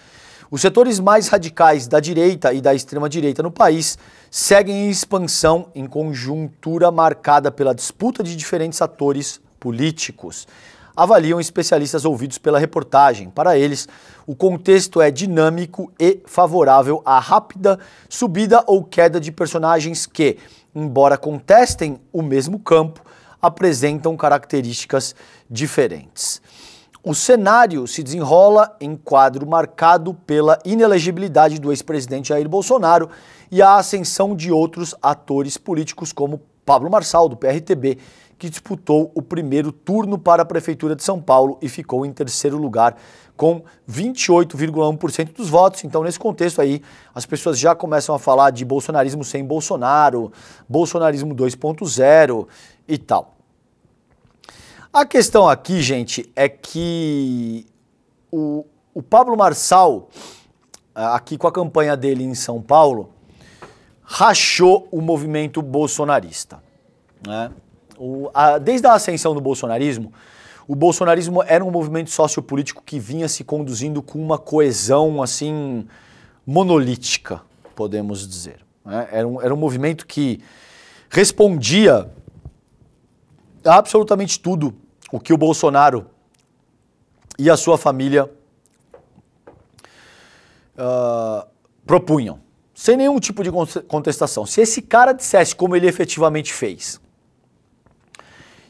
Os setores mais radicais da direita e da extrema-direita no país seguem em expansão em conjuntura marcada pela disputa de diferentes atores políticos, avaliam especialistas ouvidos pela reportagem. Para eles, o contexto é dinâmico e favorável à rápida subida ou queda de personagens que, embora contestem o mesmo campo, apresentam características diferentes. O cenário se desenrola em quadro marcado pela inelegibilidade do ex-presidente Jair Bolsonaro e a ascensão de outros atores políticos como Pablo Marçal, do PRTB, que disputou o primeiro turno para a Prefeitura de São Paulo e ficou em terceiro lugar com 28,1% dos votos. Então, nesse contexto aí, as pessoas já começam a falar de bolsonarismo sem Bolsonaro, bolsonarismo 2.0 e tal. A questão aqui, gente, é que o Pablo Marçal, aqui com a campanha dele em São Paulo, rachou o movimento bolsonarista, né? Desde a ascensão do bolsonarismo, o bolsonarismo era um movimento sociopolítico que vinha se conduzindo com uma coesão, assim, monolítica, podemos dizer. né? Era um movimento que respondia a absolutamente tudo o que o Bolsonaro e a sua família propunham, sem nenhum tipo de contestação. Se esse cara dissesse, como ele efetivamente fez,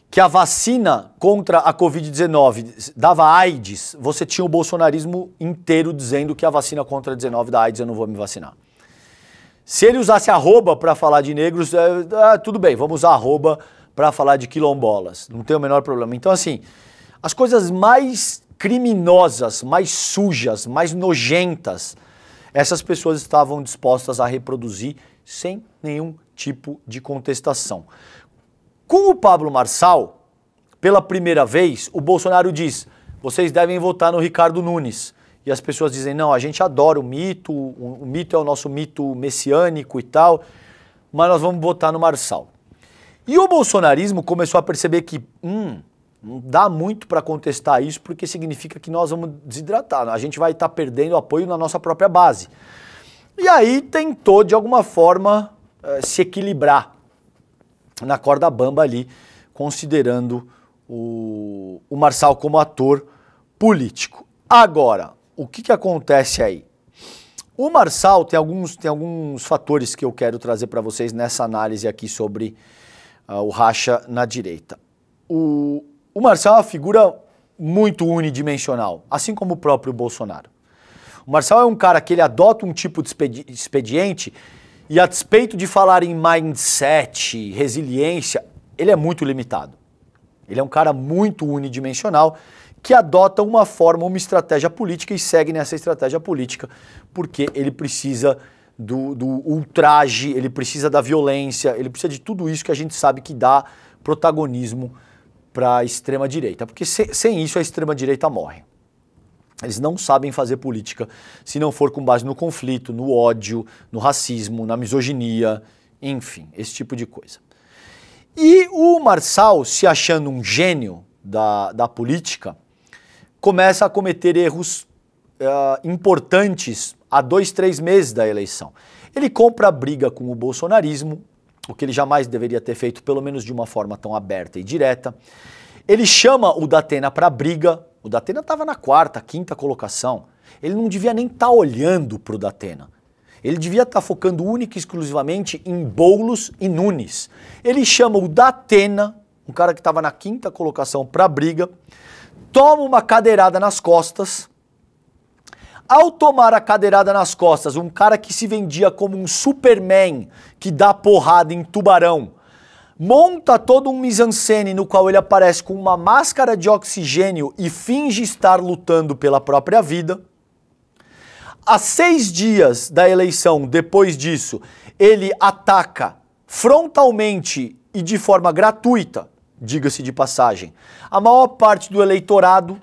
que a vacina contra a Covid-19 dava AIDS, você tinha o bolsonarismo inteiro dizendo que a vacina contra a 19 da AIDS eu não vou me vacinar. Se ele usasse arroba para falar de negros, tudo bem, vamos usar arroba para falar de quilombolas, não tem o menor problema. Então assim, as coisas mais criminosas, mais sujas, mais nojentas, essas pessoas estavam dispostas a reproduzir sem nenhum tipo de contestação. Com o Pablo Marçal, pela primeira vez, o Bolsonaro diz, vocês devem votar no Ricardo Nunes. E as pessoas dizem, não, a gente adora o mito é o nosso mito messiânico e tal, mas nós vamos votar no Marçal. E o bolsonarismo começou a perceber que, não dá muito para contestar isso, porque significa que nós vamos desidratar, a gente vai estar perdendo apoio na nossa própria base. E aí tentou, de alguma forma, se equilibrar na corda bamba ali, considerando o Marçal como ator político. Agora, o que acontece aí? O Marçal tem alguns fatores que eu quero trazer para vocês nessa análise aqui sobre o racha na direita. O Marçal é uma figura muito unidimensional, assim como o próprio Bolsonaro. O Marçal é um cara que ele adota um tipo de expediente e, a despeito de falar em mindset, resiliência, ele é muito limitado. Ele é um cara muito unidimensional que adota uma forma, uma estratégia política e segue nessa estratégia política porque ele precisa do ultraje, ele precisa da violência, ele precisa de tudo isso que a gente sabe que dá protagonismo para a extrema-direita. Porque sem isso a extrema-direita morre. Eles não sabem fazer política se não for com base no conflito, no ódio, no racismo, na misoginia, enfim, esse tipo de coisa. E o Marçal, se achando um gênio da política, começa a cometer erros importantes há 2, 3 meses da eleição. Ele compra a briga com o bolsonarismo, o que ele jamais deveria ter feito, pelo menos de uma forma tão aberta e direta. Ele chama o Datena para briga. O Datena estava na 4ª, 5ª colocação. Ele não devia nem estar olhando para o Datena. Ele devia estar focando única e exclusivamente em Boulos e Nunes. Ele chama o Datena, um cara que estava na 5ª colocação, para briga, toma uma cadeirada nas costas. Ao tomar a cadeirada nas costas, um cara que se vendia como um Superman que dá porrada em tubarão, monta todo um mise-en-scène no qual ele aparece com uma máscara de oxigênio e finge estar lutando pela própria vida. Há 6 dias da eleição, depois disso, ele ataca frontalmente e de forma gratuita, diga-se de passagem, a maior parte do eleitorado,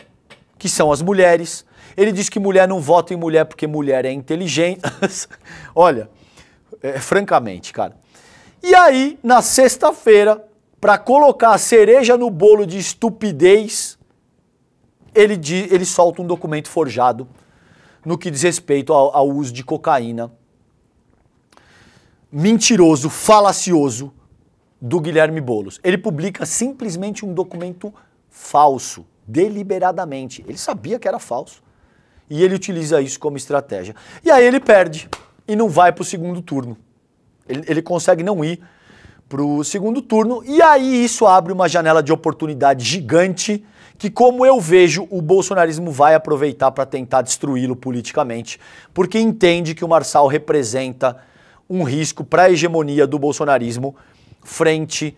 que são as mulheres. Ele diz que mulher não vota em mulher porque mulher é inteligente. Olha, francamente, cara. E aí, na sexta-feira, para colocar a cereja no bolo de estupidez, ele solta um documento forjado no que diz respeito ao uso de cocaína mentiroso, falacioso do Guilherme Boulos. Ele publica simplesmente um documento falso, deliberadamente. Ele sabia que era falso e ele utiliza isso como estratégia. E aí ele perde e não vai para o segundo turno. Ele consegue não ir para o segundo turno e aí isso abre uma janela de oportunidade gigante que, como eu vejo, o bolsonarismo vai aproveitar para tentar destruí-lo politicamente, porque entende que o Marçal representa um risco para a hegemonia do bolsonarismo frente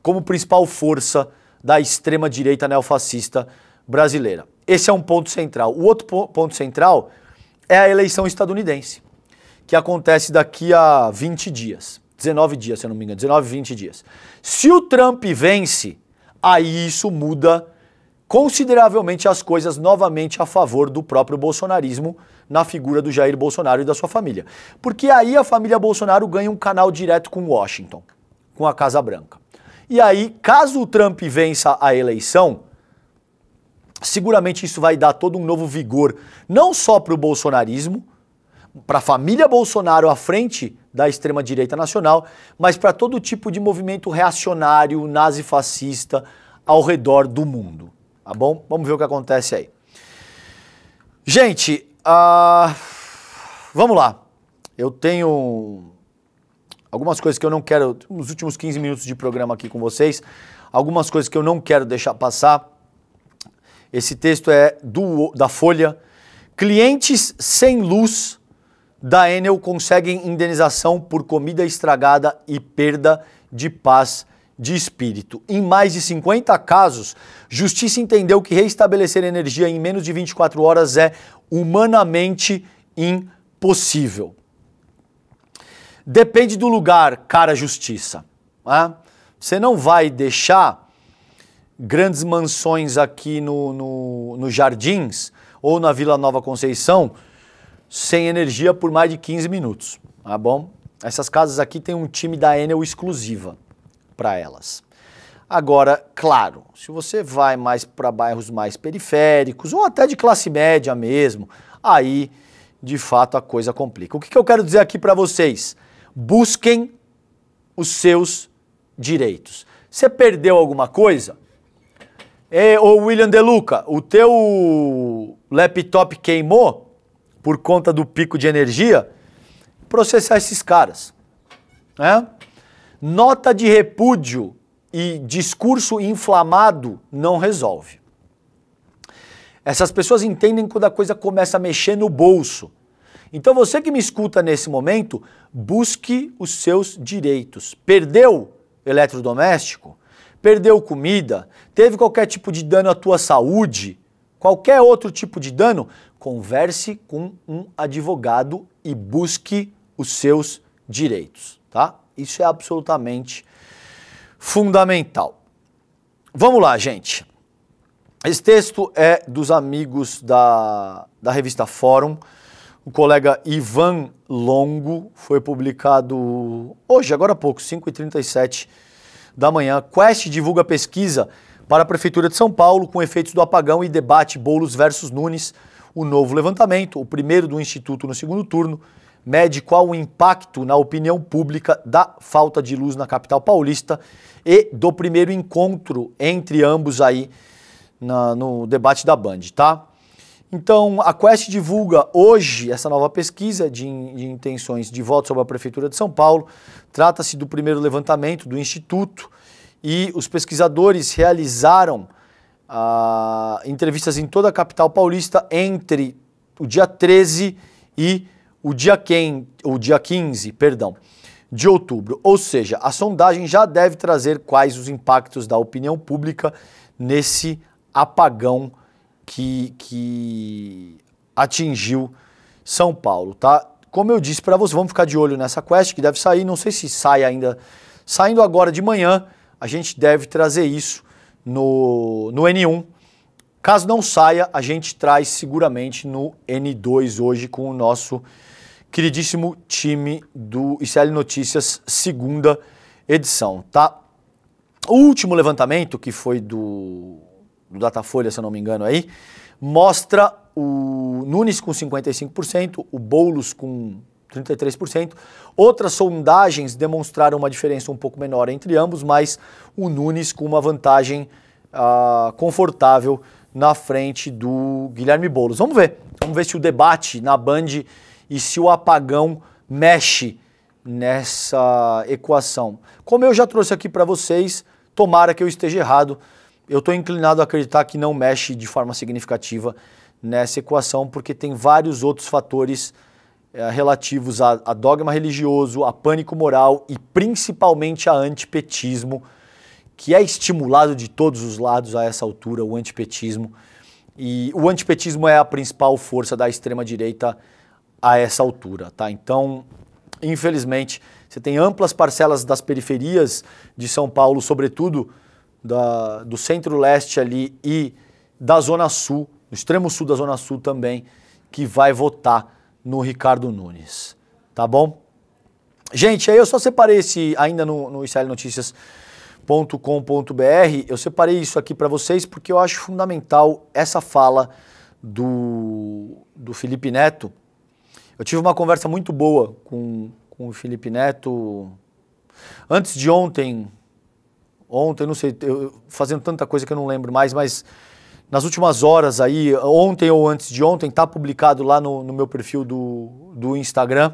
como principal força da extrema-direita neofascista brasileira. Esse é um ponto central. O outro ponto central é a eleição estadunidense, que acontece daqui a 20 dias, 19 dias, se eu não me engano, 19, 20 dias. Se o Trump vence, aí isso muda consideravelmente as coisas novamente a favor do próprio bolsonarismo na figura do Jair Bolsonaro e da sua família. Porque aí a família Bolsonaro ganha um canal direto com Washington, com a Casa Branca. E aí, caso o Trump vença a eleição, seguramente isso vai dar todo um novo vigor, não só para o bolsonarismo, para a família Bolsonaro à frente da extrema-direita nacional, mas para todo tipo de movimento reacionário, nazifascista ao redor do mundo, tá bom? Vamos ver o que acontece aí. Gente, vamos lá. Eu tenho algumas coisas que eu não quero, nos últimos 15 minutos de programa aqui com vocês, algumas coisas que eu não quero deixar passar. Esse texto é da Folha. Clientes sem luz da Enel conseguem indenização por comida estragada e perda de paz de espírito. Em mais de 50 casos, justiça entendeu que reestabelecer energia em menos de 24 horas é humanamente impossível. Depende do lugar, cara justiça. Né? Você não vai deixar grandes mansões aqui no Jardins ou na Vila Nova Conceição sem energia por mais de 15 minutos, tá bom? Essas casas aqui tem um time da Enel exclusiva para elas. Agora, claro, se você vai mais para bairros mais periféricos ou até de classe média mesmo, aí de fato a coisa complica. O que eu quero dizer aqui para vocês? Busquem os seus direitos. Você perdeu alguma coisa? Ô William De Luca, o teu laptop queimou por conta do pico de energia? Processar esses caras. Né? Nota de repúdio e discurso inflamado não resolve. Essas pessoas entendem quando a coisa começa a mexer no bolso. Então você que me escuta nesse momento, busque os seus direitos. Perdeu eletrodoméstico? Perdeu comida? Teve qualquer tipo de dano à tua saúde? Qualquer outro tipo de dano? Converse com um advogado e busque os seus direitos, tá? Isso é absolutamente fundamental. Vamos lá, gente. Esse texto é dos amigos da revista Fórum. O colega Ivan Longo, foi publicado hoje, agora há pouco, 5h37 da manhã. Quest divulga pesquisa para a Prefeitura de São Paulo com efeitos do apagão e debate Boulos versus Nunes. O novo levantamento, o primeiro do Instituto no segundo turno, mede qual o impacto na opinião pública da falta de luz na capital paulista e do primeiro encontro entre ambos aí no debate da Band, tá? Então, a Quest divulga hoje essa nova pesquisa de intenções de voto sobre a Prefeitura de São Paulo. Trata-se do primeiro levantamento do Instituto e os pesquisadores realizaram entrevistas em toda a capital paulista entre o dia 13 e o dia 15, de outubro. Ou seja, a sondagem já deve trazer quais os impactos da opinião pública nesse apagão que atingiu São Paulo, tá? Como eu disse para vocês, vamos ficar de olho nessa Quest que deve sair, não sei se sai ainda, saindo agora de manhã, a gente deve trazer isso no N1. Caso não saia, a gente traz seguramente no N2 hoje com o nosso queridíssimo time do ICL Notícias, segunda edição, tá? O último levantamento, que foi do Datafolha, se eu não me engano aí, mostra o Nunes com 55%, o Boulos com 33%. Outras sondagens demonstraram uma diferença um pouco menor entre ambos, mas o Nunes com uma vantagem confortável na frente do Guilherme Boulos. Vamos ver se o debate na Band e se o apagão mexe nessa equação. Como eu já trouxe aqui para vocês, tomara que eu esteja errado. Eu estou inclinado a acreditar que não mexe de forma significativa nessa equação, porque tem vários outros fatores relativos a dogma religioso, a pânico moral e principalmente a antipetismo, que é estimulado de todos os lados a essa altura, o antipetismo. E o antipetismo é a principal força da extrema-direita a essa altura, tá? Então, infelizmente, você tem amplas parcelas das periferias de São Paulo, sobretudo do centro-leste ali e da Zona Sul, do extremo sul da Zona Sul também, que vai votar no Ricardo Nunes, tá bom? Gente, aí eu só separei esse, ainda no iclnoticias.com.br, eu separei isso aqui para vocês porque eu acho fundamental essa fala do Felipe Neto. Eu tive uma conversa muito boa com o Felipe Neto antes de ontem, não sei, fazendo tanta coisa que eu não lembro mais, mas nas últimas horas aí, ontem ou antes de ontem, tá publicado lá no meu perfil do Instagram.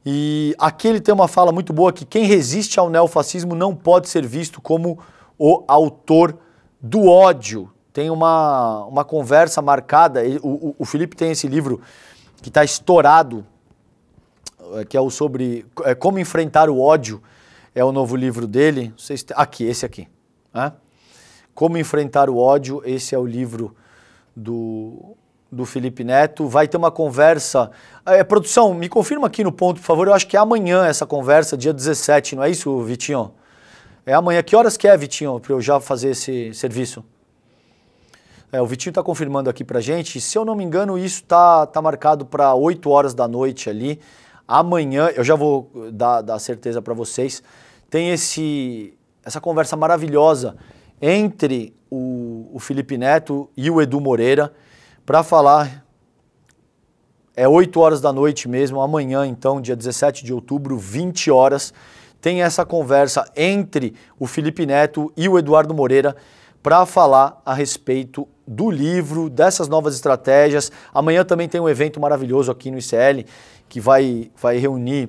E aqui ele tem uma fala muito boa que quem resiste ao neofascismo não pode ser visto como o autor do ódio. Tem uma conversa marcada, o Felipe tem esse livro que está estourado, que é o sobre Como Enfrentar o Ódio, é o novo livro dele. Aqui, esse aqui. Né? Como Enfrentar o Ódio, esse é o livro do Felipe Neto. Vai ter uma conversa... produção, me confirma aqui no ponto, por favor. Eu acho que é amanhã essa conversa, dia 17, não é isso, Vitinho? É amanhã. Que horas que é, Vitinho, para eu já fazer esse serviço? O Vitinho está confirmando aqui pra gente. Se eu não me engano, isso tá marcado para 8 horas da noite ali. Amanhã, eu já vou dar certeza para vocês, tem essa conversa maravilhosa entre o Felipe Neto e o Edu Moreira para falar. É 8 horas da noite mesmo, amanhã então, dia 17 de outubro, 20 horas, tem essa conversa entre o Felipe Neto e o Eduardo Moreira para falar a respeito do livro, dessas novas estratégias. Amanhã também tem um evento maravilhoso aqui no ICL, que vai reunir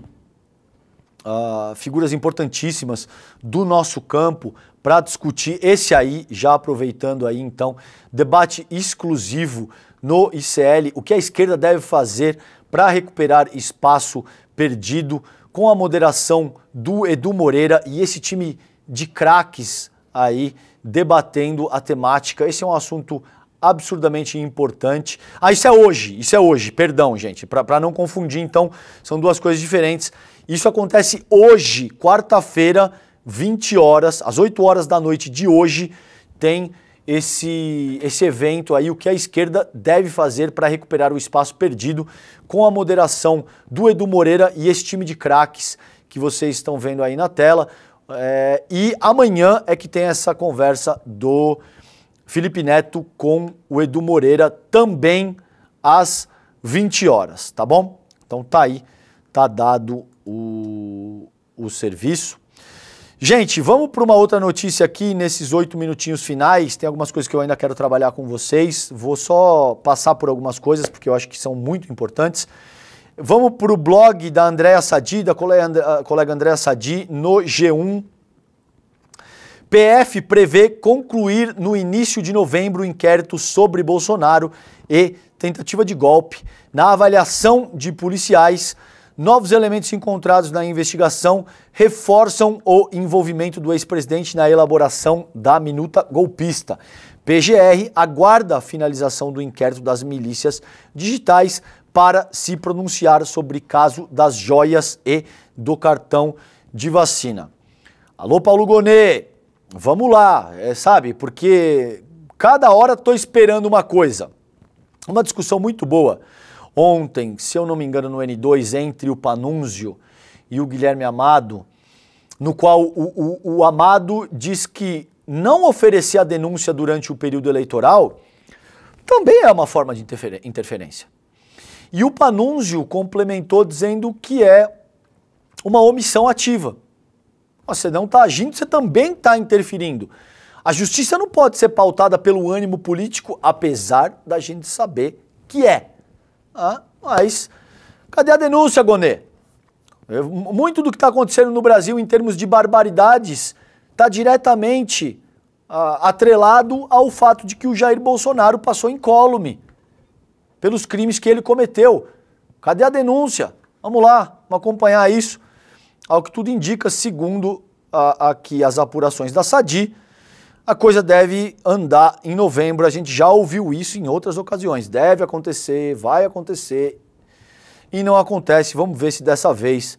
figuras importantíssimas do nosso campo para discutir esse aí, já aproveitando aí então, debate exclusivo no ICL, o que a esquerda deve fazer para recuperar espaço perdido, com a moderação do Edu Moreira e esse time de craques aí debatendo a temática. Esse é um assunto absurdamente importante. Isso é hoje, perdão, gente, para não confundir, então, são duas coisas diferentes. Isso acontece hoje, quarta-feira, 20 horas, às 8 horas da noite de hoje, tem esse evento aí, o que a esquerda deve fazer para recuperar o espaço perdido, com a moderação do Edu Moreira e esse time de craques que vocês estão vendo aí na tela. E amanhã é que tem essa conversa do Felipe Neto com o Edu Moreira, também às 20 horas, tá bom? Então tá aí, tá dado o serviço. Gente, vamos para uma outra notícia aqui nesses 8 minutinhos finais. Tem algumas coisas que eu ainda quero trabalhar com vocês. Vou só passar por algumas coisas, porque eu acho que são muito importantes. Vamos para o blog da Andréa Sadi, da colega Andréa Sadi, no G1. PF prevê concluir no início de novembro o inquérito sobre Bolsonaro e tentativa de golpe. Na avaliação de policiais, novos elementos encontrados na investigação reforçam o envolvimento do ex-presidente na elaboração da minuta golpista. PGR aguarda a finalização do inquérito das milícias digitais para se pronunciar sobre caso das joias e do cartão de vacina. Alô, Paulo Gonet, vamos lá, sabe, porque cada hora estou esperando uma coisa. Uma discussão muito boa ontem, se eu não me engano, no N2, entre o Panunzio e o Guilherme Amado, no qual o Amado diz que não oferecer a denúncia durante o período eleitoral também é uma forma de interferência. E o Panunzio complementou dizendo que é uma omissão ativa. Você não está agindo, você também está interferindo. A justiça não pode ser pautada pelo ânimo político, apesar da gente saber que é. Mas cadê a denúncia, Gonet? Muito do que está acontecendo no Brasil em termos de barbaridades está diretamente atrelado ao fato de que o Jair Bolsonaro passou incólume pelos crimes que ele cometeu. Cadê a denúncia? Vamos lá, vamos acompanhar isso. Ao que tudo indica, segundo aqui as apurações da Sadi, a coisa deve andar em novembro. A gente já ouviu isso em outras ocasiões. Deve acontecer, vai acontecer e não acontece. Vamos ver se dessa vez,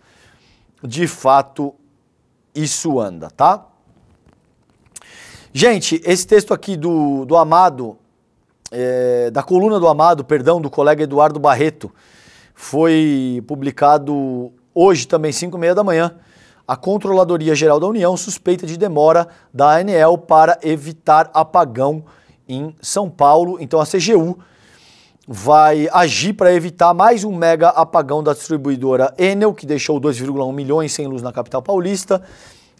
de fato, isso anda, tá? Gente, esse texto aqui do Amado, da coluna do Amado, perdão, do colega Eduardo Barreto, foi publicado hoje também, 5h30 da manhã. A Controladoria Geral da União suspeita de demora da ANEEL para evitar apagão em São Paulo. Então a CGU vai agir para evitar mais um mega apagão da distribuidora Enel, que deixou 2,1 milhões sem luz na capital paulista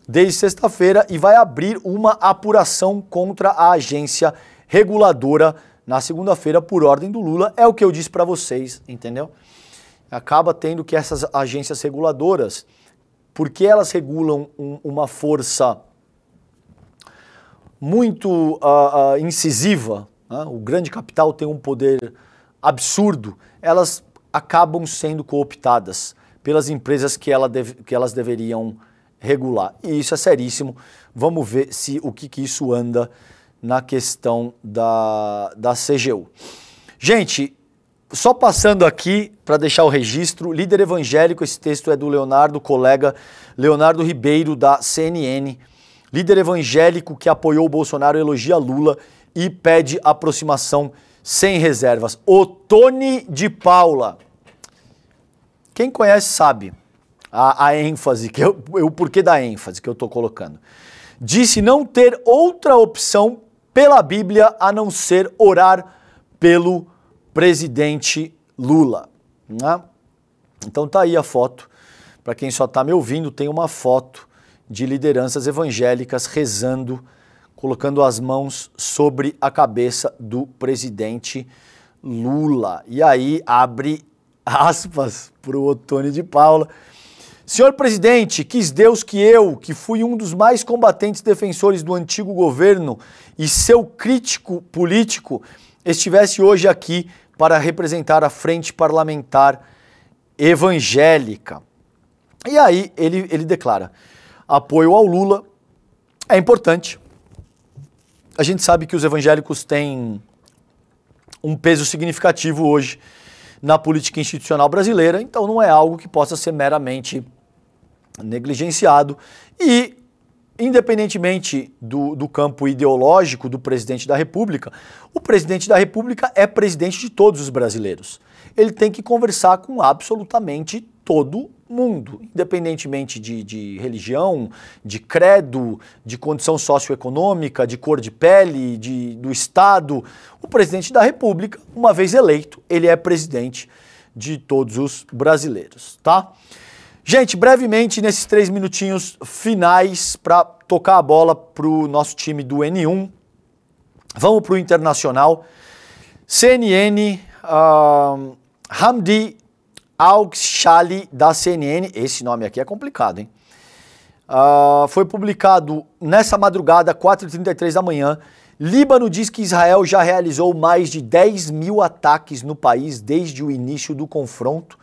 desde sexta-feira, e vai abrir uma apuração contra a agência reguladora na segunda-feira por ordem do Lula. É o que eu disse para vocês, entendeu? Acaba tendo que essas agências reguladoras, porque elas regulam uma força muito incisiva, né? O grande capital tem um poder absurdo, elas acabam sendo cooptadas pelas empresas que elas deveriam regular. E isso é seríssimo. Vamos ver o que isso anda na questão da CGU. Gente, só passando aqui para deixar o registro, líder evangélico, esse texto é do Leonardo, colega Leonardo Ribeiro, da CNN. Líder evangélico que apoiou o Bolsonaro elogia Lula e pede aproximação sem reservas. Ottoni de Paula. Quem conhece sabe a ênfase, o porquê da ênfase que eu estou colocando. Disse não ter outra opção pela Bíblia a não ser orar pelo presidente Lula. Né? Então tá aí a foto. Para quem só está me ouvindo, tem uma foto de lideranças evangélicas rezando, colocando as mãos sobre a cabeça do presidente Lula. E aí abre aspas para o Ottoni de Paula. Senhor presidente, quis Deus que eu, que fui um dos mais combatentes defensores do antigo governo e seu crítico político, estivesse hoje aqui para representar a frente parlamentar evangélica. E aí ele declara, apoio ao Lula é importante. A gente sabe que os evangélicos têm um peso significativo hoje na política institucional brasileira, então não é algo que possa ser meramente negligenciado. E, independentemente do campo ideológico do presidente da República, o presidente da República é presidente de todos os brasileiros. Ele tem que conversar com absolutamente todo mundo, independentemente de religião, de credo, de condição socioeconômica, de cor de pele, do Estado. O presidente da República, uma vez eleito, ele é presidente de todos os brasileiros, tá? Gente, brevemente, nesses 3 minutinhos finais, para tocar a bola para o nosso time do N1, vamos para o Internacional. CNN, Hamdi Al-Shali, da CNN, esse nome aqui é complicado, hein? Foi publicado nessa madrugada, 4h33 da manhã. Líbano diz que Israel já realizou mais de 10 mil ataques no país desde o início do confronto.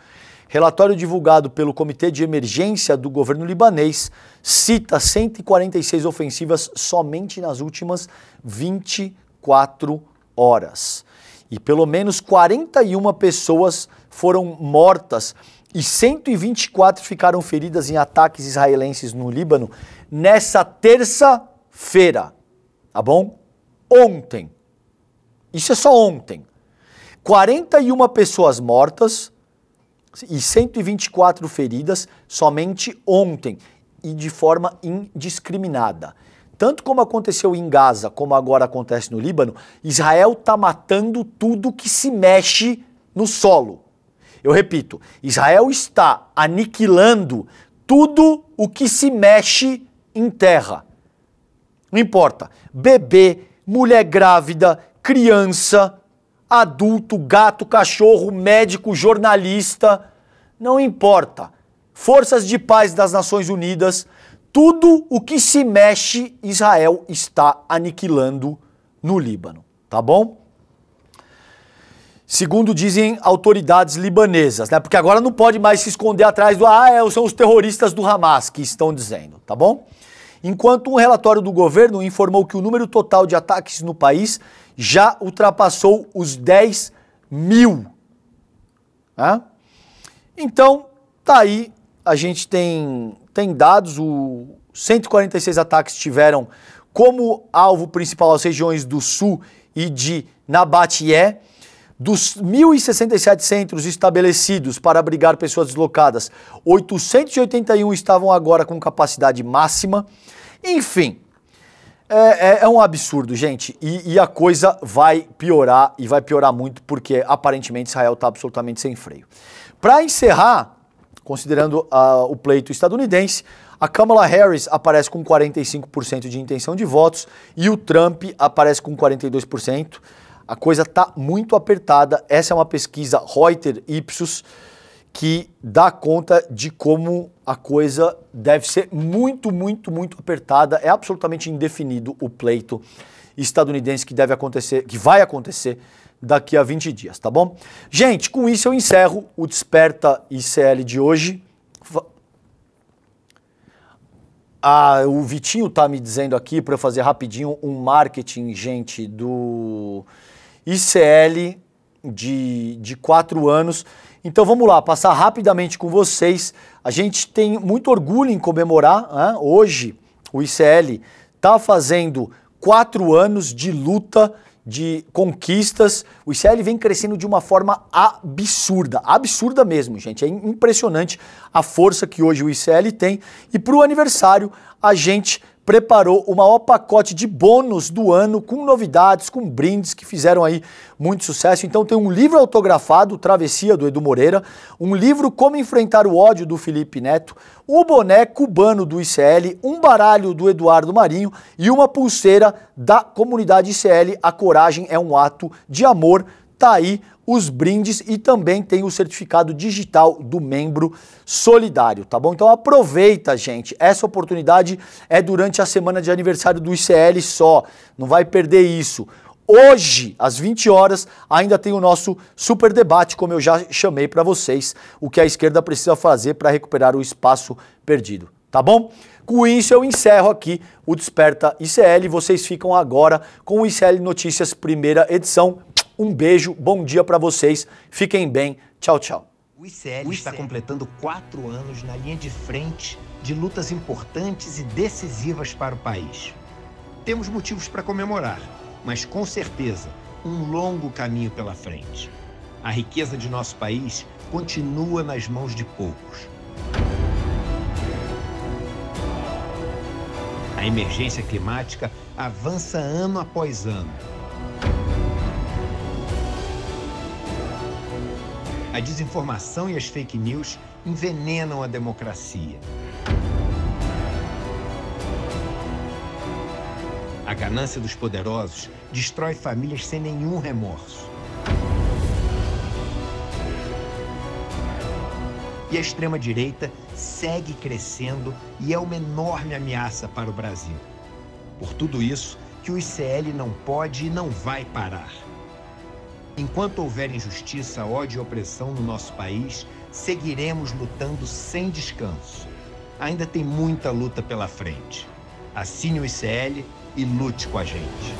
Relatório divulgado pelo Comitê de Emergência do governo libanês cita 146 ofensivas somente nas últimas 24 horas. E pelo menos 41 pessoas foram mortas e 124 ficaram feridas em ataques israelenses no Líbano nessa terça-feira, tá bom? Ontem. Isso é só ontem. 41 pessoas mortas e 124 feridas somente ontem e de forma indiscriminada. Tanto como aconteceu em Gaza, como agora acontece no Líbano, Israel está matando tudo que se mexe no solo. Eu repito, Israel está aniquilando tudo o que se mexe em terra. Não importa, bebê, mulher grávida, criança, adulto, gato, cachorro, médico, jornalista, não importa. Forças de paz das Nações Unidas, tudo o que se mexe, Israel está aniquilando no Líbano, tá bom? Segundo dizem autoridades libanesas, né? Porque agora não pode mais se esconder atrás do são os terroristas do Hamas que estão dizendo, tá bom? Enquanto um relatório do governo informou que o número total de ataques no país já ultrapassou os 10 mil. Né? Então, tá aí, a gente tem dados, 146 ataques tiveram como alvo principal as regiões do sul e de Nabateé. Dos 1.067 centros estabelecidos para abrigar pessoas deslocadas, 881 estavam agora com capacidade máxima. Enfim, É um absurdo, gente, e a coisa vai piorar, e vai piorar muito, porque aparentemente Israel está absolutamente sem freio. Para encerrar, considerando o pleito estadunidense, a Kamala Harris aparece com 45% de intenção de votos e o Trump aparece com 42%. A coisa está muito apertada. Essa é uma pesquisa Reuters-Ipsos que dá conta de como a coisa deve ser muito, muito, muito apertada. É absolutamente indefinido o pleito estadunidense que deve acontecer, que vai acontecer daqui a 20 dias, tá bom? Gente, com isso eu encerro o Desperta ICL de hoje. O Vitinho tá me dizendo aqui para eu fazer rapidinho um marketing, gente, do ICL de 4 anos. Então vamos lá, passar rapidamente com vocês. A gente tem muito orgulho em comemorar, né? Hoje o ICL tá fazendo 4 anos de luta, de conquistas. O ICL vem crescendo de uma forma absurda, absurda mesmo, gente. É impressionante a força que hoje o ICL tem. E para o aniversário, a gente preparou o maior pacote de bônus do ano, com novidades, com brindes que fizeram aí muito sucesso. Então tem um livro autografado, Travessia, do Edu Moreira, um livro Como Enfrentar o Ódio, do Felipe Neto, o boné cubano do ICL, um baralho do Eduardo Marinho e uma pulseira da comunidade ICL. A coragem é um ato de amor. Tá aí os brindes e também tem o certificado digital do membro solidário, tá bom? Então aproveita, gente. Essa oportunidade é durante a semana de aniversário do ICL só. Não vai perder isso. Hoje, às 20 horas, ainda tem o nosso super debate, como eu já chamei para vocês, o que a esquerda precisa fazer para recuperar o espaço perdido, tá bom? Com isso eu encerro aqui o Desperta ICL. Vocês ficam agora com o ICL Notícias, primeira edição. Um beijo, bom dia para vocês, fiquem bem, tchau, tchau. O ICL está completando 4 anos na linha de frente de lutas importantes e decisivas para o país. Temos motivos para comemorar, mas com certeza um longo caminho pela frente. A riqueza de nosso país continua nas mãos de poucos. A emergência climática avança ano após ano. A desinformação e as fake news envenenam a democracia. A ganância dos poderosos destrói famílias sem nenhum remorso. E a extrema-direita segue crescendo e é uma enorme ameaça para o Brasil. Por tudo isso, que o ICL não pode e não vai parar. Enquanto houver injustiça, ódio e opressão no nosso país, seguiremos lutando sem descanso. Ainda tem muita luta pela frente. Assine o ICL e lute com a gente.